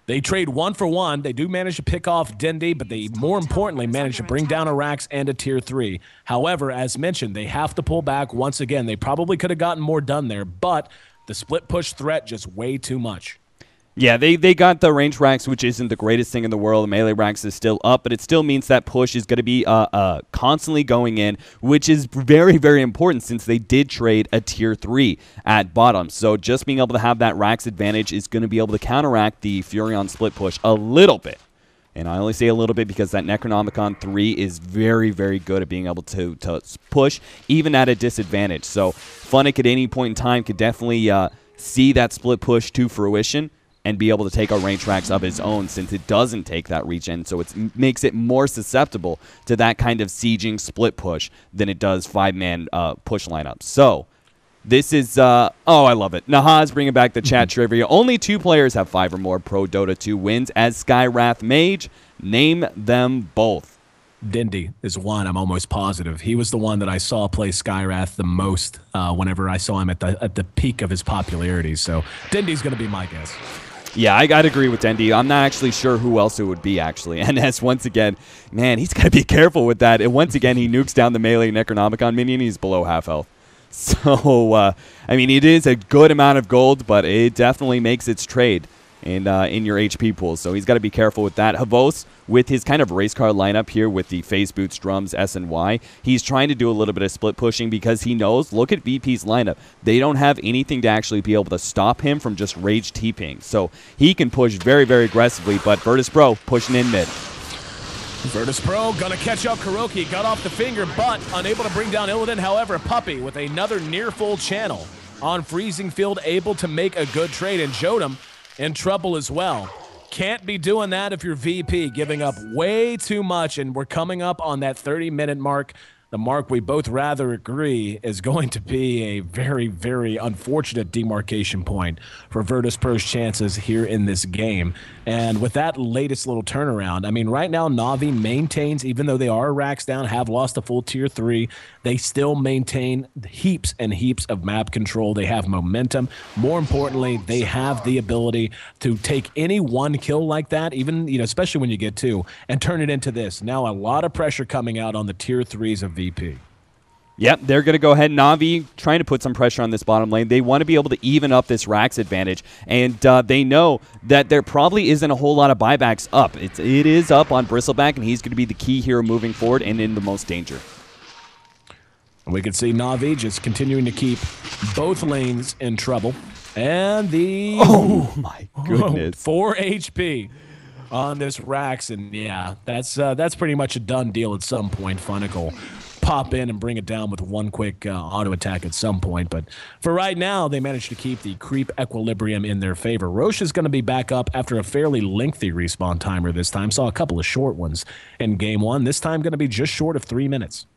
they trade 1 for 1. They do manage to pick off Dindy, but they more importantly manage to bring down a Rax and a tier 3. However, as mentioned, they have to pull back once again. They probably could have gotten more done there, but the split push threat just way too much. Yeah, they got the range Rax, which isn't the greatest thing in the world. The melee Rax is still up, but it still means that push is going to be constantly going in, which is very, very important since they did trade a tier 3 at bottom. So just being able to have that Rax advantage is going to be able to counteract the Furion split push a little bit. And I only say a little bit because that Necronomicon 3 is very, very good at being able to push, even at a disadvantage. So Funnick at any point in time could definitely see that split push to fruition and be able to take a range Rax of his own since it doesn't take that regen. So it makes it more susceptible to that kind of sieging split push than it does 5-man push lineup. So this is, oh, I love it. Nahaz bringing back the chat trivia. Only 2 players have 5 or more Pro Dota 2 wins as Skywrath Mage. Name them both. Dindy is one, I'm almost positive. He was the one that I saw play Skywrath the most whenever I saw him at the peak of his popularity. So Dindy's going to be my guess. Yeah, I got to agree with Dendy. I'm not actually sure who else it would be, actually. And as once again, man, he's got to be careful with that. And once again, he nukes down the melee Necronomicon minion. He's below half health. So, I mean, it is a good amount of gold, but it definitely makes its trade. in your HP pool. So he's got to be careful with that. Havos, with his kind of race car lineup here with the phase boots, drums, S and Y, he's trying to do a little bit of split pushing because he knows, look at VP's lineup. They don't have anything to actually be able to stop him from just rage TPing. So he can push very, very aggressively, but VirtusPro pushing in mid. VirtusPro gonna catch up Kuroki, got off the finger, but unable to bring down Illidan. However, Puppey with another near full channel on freezing field, able to make a good trade, and Jodam in trouble as well. Can't be doing that if you're VP, giving up way too much, and we're coming up on that 30-minute mark. The mark we both rather agree is going to be a very, very unfortunate demarcation point for VirtusPro's chances here in this game. And with that latest little turnaround, I mean, right now Na'Vi maintains, even though they are racks down, have lost a full tier 3, they still maintain heaps and heaps of map control. They have momentum. More importantly, they have the ability to take any one kill like that, even, you know, especially when you get 2, and turn it into this. Now a lot of pressure coming out on the tier 3s of VP. Yep, they're going to go ahead. Na'Vi trying to put some pressure on this bottom lane. They want to be able to even up this Rax advantage, and they know that there probably isn't a whole lot of buybacks up. It is up on Bristleback, and he's going to be the key hero moving forward and in the most danger. We can see Na'Vi just continuing to keep both lanes in trouble. And the... Oh, my goodness. 4 HP on this Rax, and yeah, that's pretty much a done deal at some point. Funnick will pop in and bring it down with one quick auto attack at some point, but for right now they managed to keep the creep equilibrium in their favor. Roche is going to be back up after a fairly lengthy respawn timer this time. Saw a couple of short ones in game 1. This time going to be just short of 3 minutes.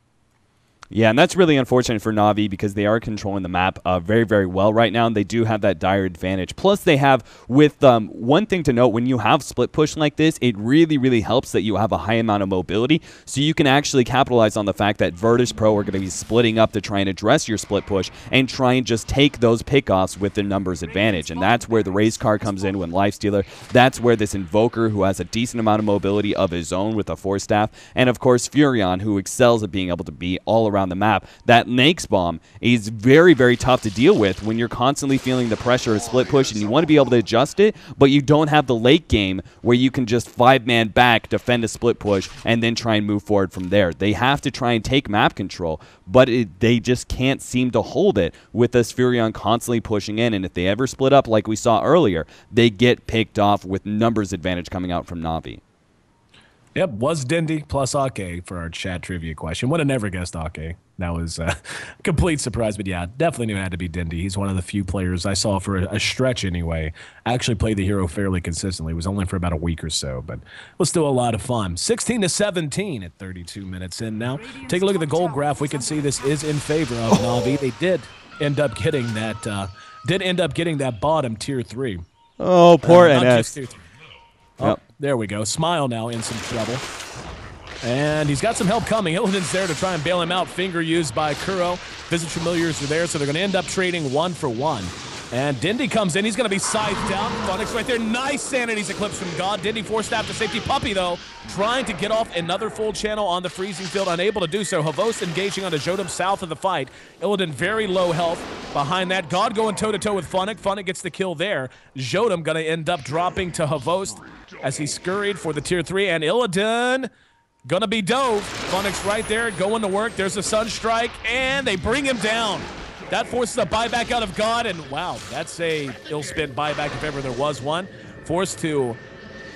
Yeah, and that's really unfortunate for Na'Vi because they are controlling the map very, very well right now, and they do have that dire advantage. Plus, they have, with one thing to note, when you have split push like this, it really, really helps that you have a high amount of mobility, so you can actually capitalize on the fact that VirtusPro are going to be splitting up to try and address your split push and try and just take those pickoffs with the numbers advantage, and that's where the race car comes in when Lifestealer. That's where this Invoker, who has a decent amount of mobility of his own with a Force Staff, and of course Furion, who excels at being able to be all around the map. That Nakes bomb is very, very tough to deal with when you're constantly feeling the pressure of split push and you want to be able to adjust it, but you don't have the late game where you can just 5-man back, defend a split push, and then try and move forward from there. They have to try and take map control, but they just can't seem to hold it with this Furion constantly pushing in, and if they ever split up like we saw earlier, they get picked off with numbers advantage coming out from Na'Vi. Yep, was Dindy plus Ake for our chat trivia question. Would have never guessed Ake. That was a complete surprise, but yeah, definitely knew it had to be Dindy. He's one of the few players I saw for a stretch anyway. Actually played the hero fairly consistently. It was only for about a week or so, but was still a lot of fun. 16-17 at 32 minutes in now. Take a look at the goal graph. We can see this is in favor of Na'Vi. They did end up getting that bottom tier 3. Oh, poor NS. Oh, yep. There we go. Smile now in some trouble. And he's got some help coming. Illidan's there to try and bail him out. Finger used by Kuro. Visit Familiars are there, so they're going to end up trading 1 for 1. And Dindy comes in. He's going to be scythed down. Funnick's right there. Nice Sanity's Eclipse from God. Dindy forced out to safety. Puppey, though, trying to get off another full channel on the freezing field. Unable to do so. Havos engaging on the Jodam south of the fight. Illidan very low health. Behind that, God going toe-to-toe with Funnick. Funnick gets the kill there. Jodam going to end up dropping to Havos as he scurried for the tier 3. And Illidan gonna be dove. Funnick's right there, going to work. There's a Sunstrike, and they bring him down. That forces a buyback out of God, and wow, that's a ill-spent buyback if ever there was one. Forced to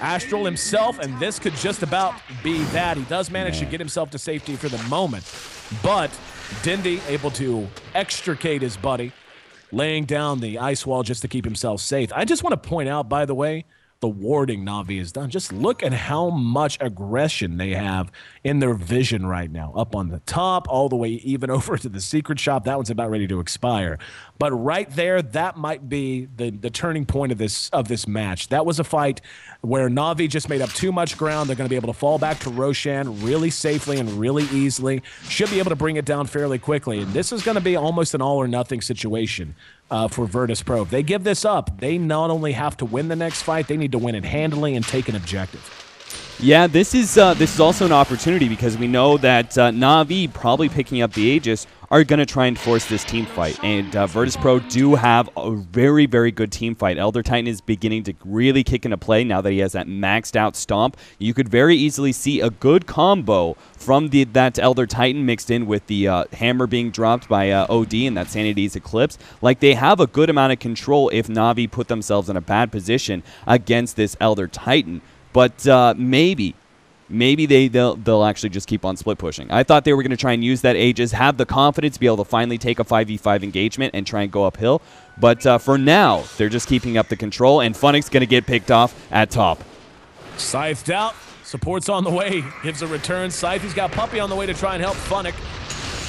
Astral himself, and this could just about be that. He does manage to get himself to safety for the moment, but Dindy able to extricate his buddy, laying down the ice wall just to keep himself safe. I just want to point out, by the way, the warding Na'Vi has done. Just look at how much aggression they have in their vision right now. Up on the top, all the way even over to the secret shop. That one's about ready to expire. But right there, that might be the turning point of this match. That was a fight where Na'Vi just made up too much ground. They're going to be able to fall back to Roshan really safely and really easily. Should be able to bring it down fairly quickly. And this is going to be almost an all-or-nothing situation for VirtusPro. If they give this up, they not only have to win the next fight, they need to win it handily and take an objective. Yeah, this is also an opportunity because we know that Na'Vi probably picking up the Aegis are going to try and force this team fight. And VirtusPro do have a very, very good team fight. Elder Titan is beginning to really kick into play now that he has that maxed out stomp. You could very easily see a good combo from that Elder Titan mixed in with the hammer being dropped by OD and that Sanity's Eclipse. Like, they have a good amount of control if Na'Vi put themselves in a bad position against this Elder Titan. But maybe they'll actually just keep on split pushing. I thought they were going to try and use that Aegis, have the confidence to be able to finally take a 5v5 engagement and try and go uphill. But for now, they're just keeping up the control, and Funnick's going to get picked off at top. Scythed out. Support's on the way. Gives a return. Scythe, he's got Puppey on the way to try and help Funnick.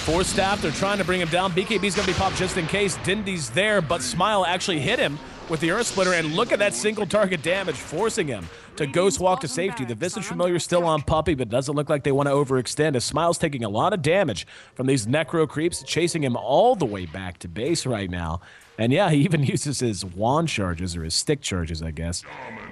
Force staff, they're trying to bring him down. BKB's going to be popped just in case. Dindy's there, but Smile actually hit him with the Earth Splitter, and look at that single target damage, forcing him to Ghost Walk to safety. The Visage Familiar still on Puppey, but doesn't look like they want to overextend, as Smile's taking a lot of damage from these Necro creeps, chasing him all the way back to base right now. And yeah, he even uses his wand charges, or his stick charges, I guess.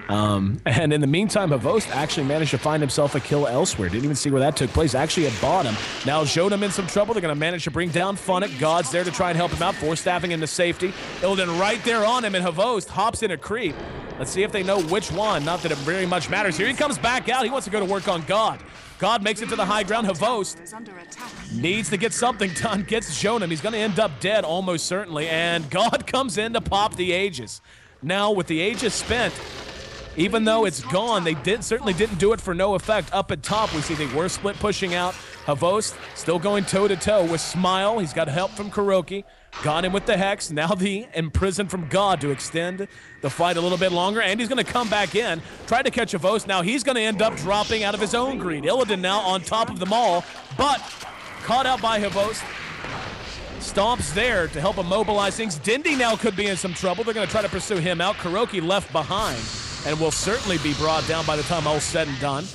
And in the meantime, Havost actually managed to find himself a kill elsewhere. Didn't even see where that took place. Actually at bottom. Now Jodam in some trouble. They're going to manage to bring down Funnick. God's there to try and help him out, force-staffing him to safety. Illidan right there on him, and Havost hops in a creep. Let's see if they know which one. Not that it very much matters. Here he comes back out. He wants to go to work on God. God makes it to the high ground. Havost needs to get something done. Gets Jonam. He's going to end up dead almost certainly. And God comes in to pop the Aegis. Now with the Aegis spent, even though it's gone, they certainly didn't do it for no effect. Up at top, we see they were split pushing out. Havost still going toe-to-toe with Smile. He's got help from Kuroki. Got him with the Hex. Now the Imprisoned from God to extend the fight a little bit longer. And he's going to come back in. Try to catch Havost. Now he's going to end up dropping out of his own greed. Illidan now on top of them all, but caught out by Havost. Stomp's there to help immobilize things. Dindy now could be in some trouble. They're going to try to pursue him out. Kuroki left behind and will certainly be brought down by the time all's said and done.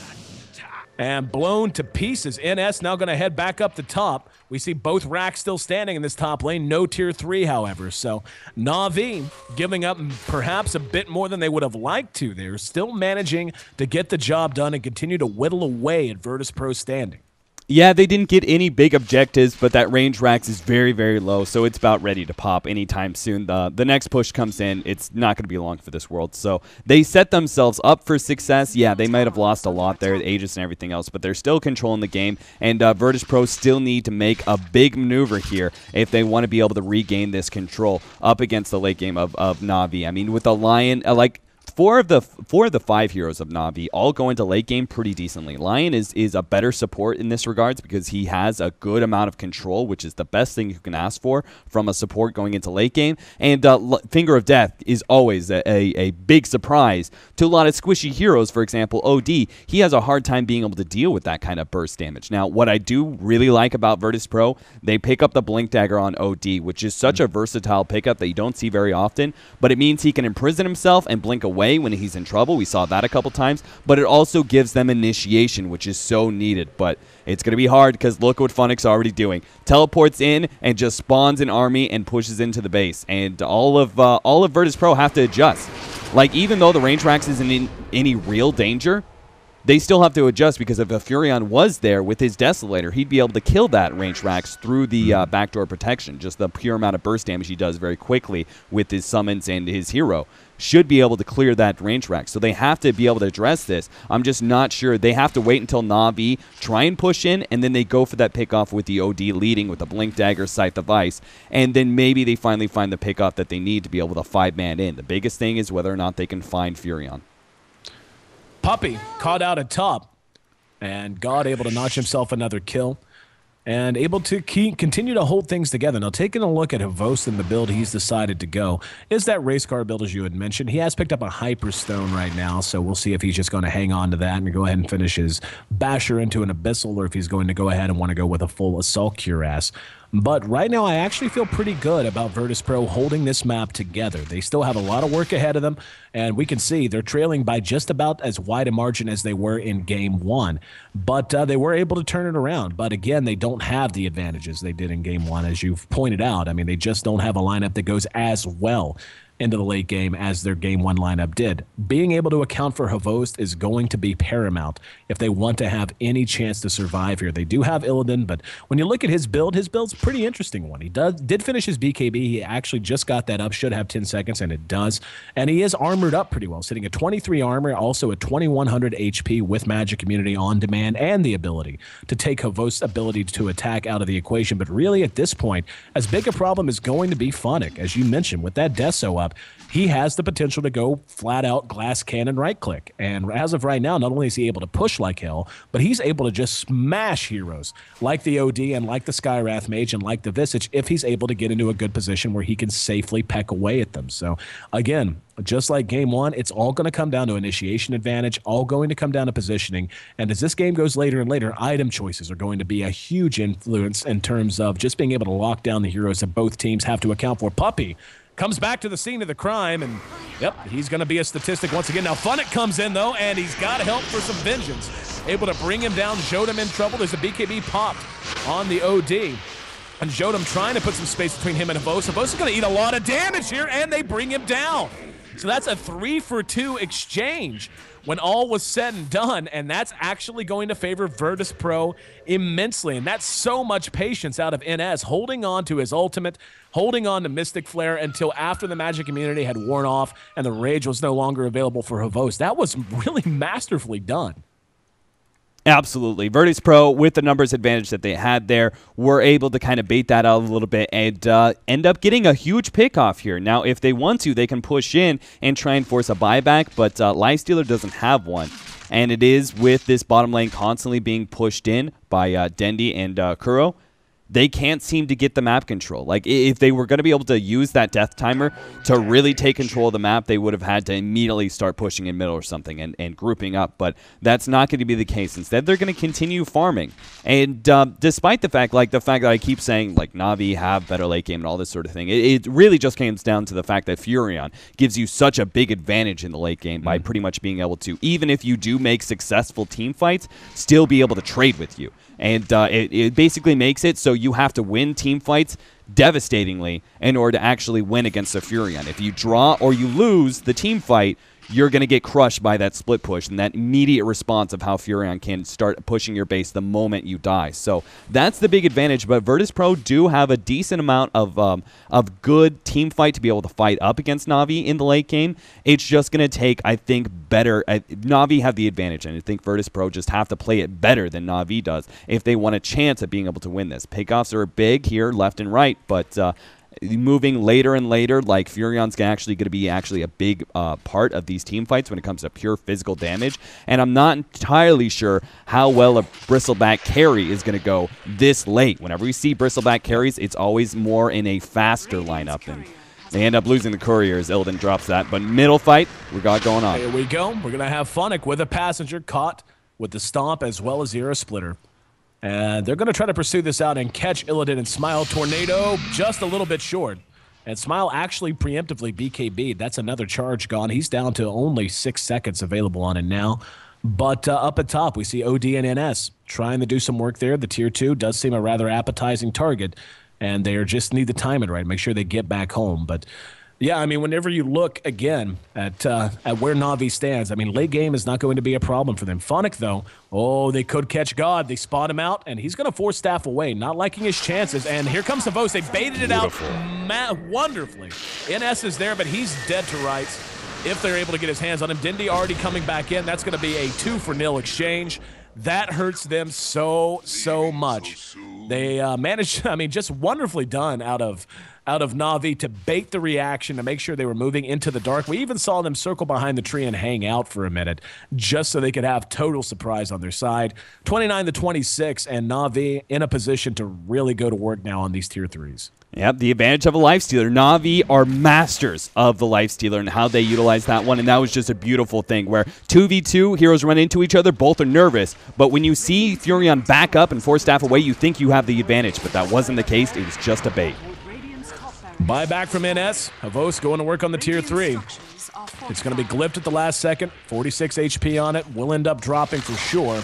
And blown to pieces. NS now going to head back up the top. We see both racks still standing in this top lane. No tier 3, however. So Na'Vi giving up perhaps a bit more than they would have liked to. They're still managing to get the job done and continue to whittle away at VirtusPro standing. Yeah, they didn't get any big objectives, but that range Rax is very, very low, so it's about ready to pop anytime soon. The next push comes in. It's not going to be long for this world. So they set themselves up for success. Yeah, they might have lost a lot there, Aegis and everything else, but they're still controlling the game, and VirtusPro still need to make a big maneuver here if they want to be able to regain this control up against the late game of Na'Vi. I mean, with the Lion, Four of the 5 heroes of Na'Vi all go into late game pretty decently. Lion is a better support in this regards because he has a good amount of control, which is the best thing you can ask for from a support going into late game. And Finger of Death is always a big surprise to a lot of squishy heroes. For example, OD, he has a hard time being able to deal with that kind of burst damage. Now, what I do really like about VirtusPro, they pick up the Blink Dagger on OD, which is such a versatile pickup that you don't see very often, but it means he can imprison himself and blink away when he's in trouble. We saw that a couple times, but it also gives them initiation, which is so needed. But it's going to be hard because look what Funnick's already doing. Teleports in and just spawns an army and pushes into the base. And all of VirtusPro have to adjust. Like, even though the range Rax isn't in any real danger, they still have to adjust because if a Furion was there with his Desolator, he'd be able to kill that range Rax through the backdoor protection. Just the pure amount of burst damage he does very quickly with his summons and his hero should be able to clear that range rack. So they have to be able to address this. I'm just not sure. They have to wait until Na'Vi try and push in, and then they go for that pickoff with the OD leading with the Blink Dagger, Scythe of Ice, and then maybe they finally find the pickoff that they need to be able to 5-man in. The biggest thing is whether or not they can find Furion. Puppey caught out at top, and God able to notch himself another kill. And able to continue to hold things together. Now, taking a look at Havost and the build he's decided to go is that race car build, as you had mentioned. He has picked up a Hyperstone right now, so we'll see if he's just going to hang on to that and go ahead and finish his Basher into an Abyssal, or if he's going to go ahead and want to go with a full Assault Cuirass. But right now, I actually feel pretty good about VirtusPro holding this map together. They still have a lot of work ahead of them, and we can see they're trailing by just about as wide a margin as they were in Game 1. But they were able to turn it around. But again, they don't have the advantages they did in Game 1, as you've pointed out. I mean, they just don't have a lineup that goes as well into the late game as their game one lineup did. Being able to account for Havost is going to be paramount if they want to have any chance to survive here. They do have Illidan, but when you look at his build's a pretty interesting one. He did finish his BKB. He actually just got that up, should have 10 seconds, and it does. And he is armored up pretty well, sitting at 23 armor, also at 2100 HP with Magic Immunity on demand and the ability to take Havost's ability to attack out of the equation. But really at this point, as big a problem is going to be Phonic, as you mentioned, with that Deso up. He has the potential to go flat out glass cannon right click. And as of right now, not only is he able to push like hell, but he's able to just smash heroes like the OD and like the Skywrath Mage and like the Visage if he's able to get into a good position where he can safely peck away at them. So again, just like game one, it's all going to come down to initiation advantage, all going to come down to positioning. And as this game goes later and later, item choices are going to be a huge influence in terms of just being able to lock down the heroes that both teams have to account for. Puppey comes back to the scene of the crime, and yep, he's going to be a statistic once again. Now, Phonic comes in, though, and he's got help for some vengeance. Able to bring him down, Jodem in trouble. There's a BKB popped on the OD. And Jodem trying to put some space between him and Havost. Havost is going to eat a lot of damage here, and they bring him down. So that's a 3-for-2 exchange when all was said and done, and that's actually going to favor VirtusPro immensely. And that's so much patience out of NS, holding on to his ultimate, holding on to Mystic Flare until after the Magic Immunity had worn off and the Rage was no longer available for Havost. That was really masterfully done. Absolutely. VirtusPro, with the numbers advantage that they had there, were able to kind of bait that out a little bit and end up getting a huge pick off here. Now, if they want to, they can push in and try and force a buyback, but Lifestealer doesn't have one. And it is with this bottom lane constantly being pushed in by Dendi and Kuro. They can't seem to get the map control. Like, if they were going to be able to use that death timer to really take control of the map, they would have had to immediately start pushing in middle or something and grouping up. But that's not going to be the case. Instead, they're going to continue farming. And despite the fact that I keep saying, like, Na'Vi have better late game and all this sort of thing, it really just comes down to the fact that Furion gives you such a big advantage in the late game by pretty much being able to, even if you do make successful team fights, still be able to trade with you. And it basically makes it so you have to win team fights devastatingly in order to actually win against a Furion. If you draw or you lose the team fight, you're going to get crushed by that split push and that immediate response of how Furion can start pushing your base the moment you die. So that's the big advantage, but VirtusPro do have a decent amount of good team fight to be able to fight up against Na'Vi in the late game. It's just going to take, I think, better. Na'Vi have the advantage, and I think VirtusPro just have to play it better than Na'Vi does if they want a chance at being able to win this. Pickoffs are big here, left and right, but moving later and later, like Furion's going to be a big part of these team fights when it comes to pure physical damage. And I'm not entirely sure how well a Bristleback carry is going to go this late. Whenever we see Bristleback carries, it's always more in a faster lineup. And they end up losing the Couriers. Illidan drops that. But middle fight, we got going on. Here we go. We're going to have Phonic with a passenger caught with the stomp as well as Zero Splitter. And they're going to try to pursue this out and catch Illidan and Smile. Tornado just a little bit short. And Smile actually preemptively BKB'd. That's another charge gone. He's down to only 6 seconds available on it now. But up at top, we see OD and NS trying to do some work there. The Tier 2 does seem a rather appetizing target. And they just need to time it right, make sure they get back home. But yeah, I mean, whenever you look again at where Na'Vi stands, I mean, late game is not going to be a problem for them. Phonic, though, oh, they could catch God. They spot him out, and he's going to force Staff away, not liking his chances. And here comes Havost. They baited it out wonderfully. NS is there, but he's dead to rights if they're able to get his hands on him. Dendi already coming back in. That's going to be a 2-for-0 exchange. That hurts them so much. They managed, I mean, just wonderfully done out of Na'Vi to bait the reaction, to make sure they were moving into the dark. We even saw them circle behind the tree and hang out for a minute just so they could have total surprise on their side. 29-26, and Na'Vi in a position to really go to work now on these Tier 3s. Yep, the advantage of a Lifestealer. Na'Vi are masters of the Lifestealer and how they utilize that one, and that was just a beautiful thing where 2v2 heroes run into each other, both are nervous, but when you see Furion back up and force Staff away, you think you have the advantage, but that wasn't the case. It was just a bait. Buyback from NS. Havost going to work on the Tier 3. It's going to be glyphed at the last second. 46 HP on it. Will end up dropping for sure.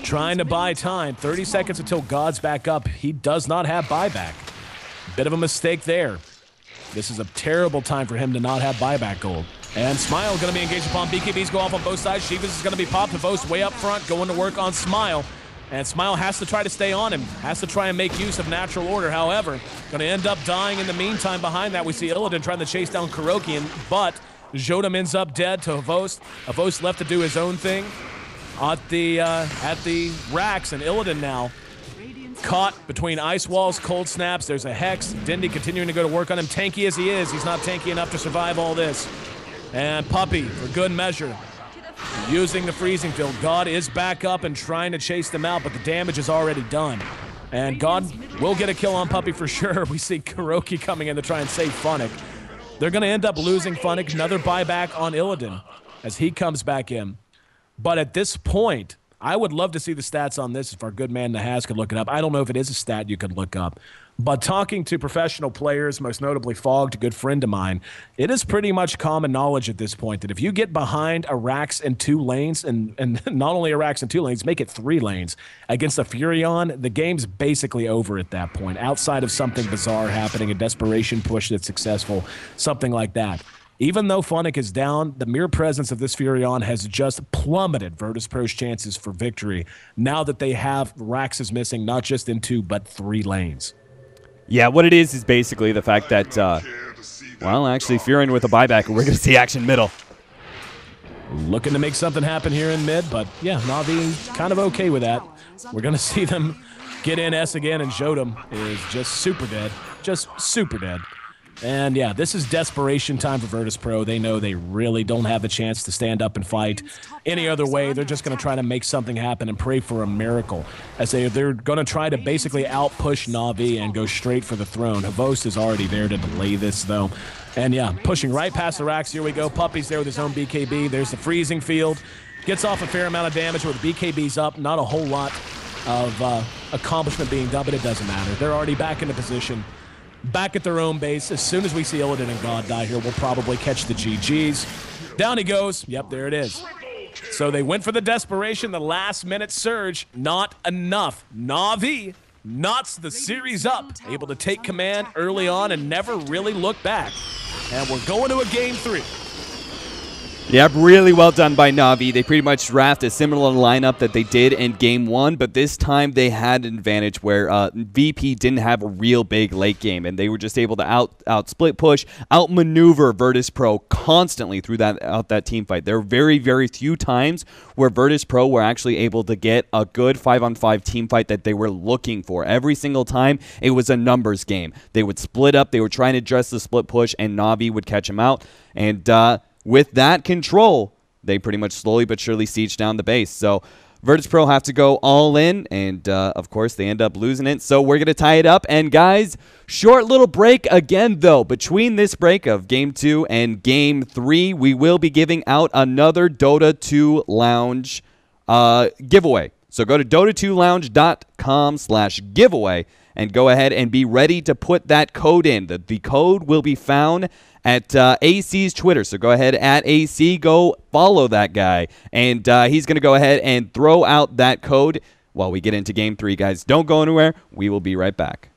Trying to buy time. 30 seconds until God's back up. He does not have buyback. Bit of a mistake there. This is a terrible time for him to not have buyback gold. And Smile going to be engaged upon. BKBs go off on both sides. Shivas is going to be popped. Vos way up front, going to work on Smile. And Smile has to try to stay on him, has to try and make use of natural order. However, going to end up dying in the meantime. Behind that, we see Illidan trying to chase down Kuroki, but Jodam ends up dead to Vos. Vos left to do his own thing at the racks, and Illidan now caught between ice walls, cold snaps. There's a Hex. Dindy continuing to go to work on him. Tanky as he is, he's not tanky enough to survive all this. And Puppey, for good measure, using the freezing field. God is back up and trying to chase them out, but the damage is already done. And God will get a kill on Puppey for sure. We see Kuroki coming in to try and save Funnick. They're going to end up losing Funnick. Another buyback on Illidan as he comes back in. But at this point, I would love to see the stats on this if our good man Nahaz could look it up. I don't know if it is a stat you could look up. But talking to professional players, most notably Fogged, a good friend of mine, it is pretty much common knowledge at this point that if you get behind a Rax in 2 lanes, and not only a Rax in 2 lanes, make it 3 lanes, against a Furion, the game's basically over at that point, outside of something bizarre happening, a desperation push that's successful, something like that. Even though Funnick is down, the mere presence of this Furion has just plummeted VirtusPro's chances for victory now that they have Raxes missing not just in 2, but 3 lanes. Yeah, what it is basically the fact that, well, actually, Furion with a buyback, we're going to see action middle. Looking to make something happen here in mid, but yeah, Na'Vi kind of okay with that. We're going to see them get in S again, and Jodam is just super dead. Just super dead. And yeah, this is desperation time for VirtusPro. They know they really don't have a chance to stand up and fight any other way. They're just going to try to make something happen and pray for a miracle. As they're going to try to basically out-push Na'Vi and go straight for the throne. Havos is already there to delay this, though. And yeah, pushing right past the racks. Here we go. Puppey's there with his own BKB. There's the freezing field. Gets off a fair amount of damage with BKB's up. Not a whole lot of accomplishment being done, but it doesn't matter. They're already back into position. Back at their own base. As soon as we see Illidan and God die here, we'll probably catch the GGs. Down he goes. Yep, there it is. So they went for the desperation, the last-minute surge. Not enough. Na'Vi knots the series up, able to take command early on and never really look back. And we're going to a Game 3. Yep, really well done by Na'Vi. They pretty much drafted a similar lineup that they did in Game 1, but this time they had an advantage where VP didn't have a real big late game, and they were just able to out split push, outmaneuver VirtusPro constantly through that team fight. There were very, very few times where VirtusPro were actually able to get a good 5-on-5 team fight that they were looking for. Every single time, it was a numbers game. They would split up, they were trying to address the split push, and Na'Vi would catch them out, and with that control, they pretty much slowly but surely siege down the base. So VirtusPro have to go all in, and of course, they end up losing it. So we're going to tie it up. And guys, short little break again, though. Between this break of Game 2 and Game 3, we will be giving out another Dota 2 Lounge giveaway. So go to dota2lounge.com/giveaway and go ahead and be ready to put that code in. The code will be found at Ayesee's Twitter. So go ahead at Ayesee, go follow that guy. And he's going to go ahead and throw out that code while we get into Game 3, guys. Don't go anywhere. We will be right back.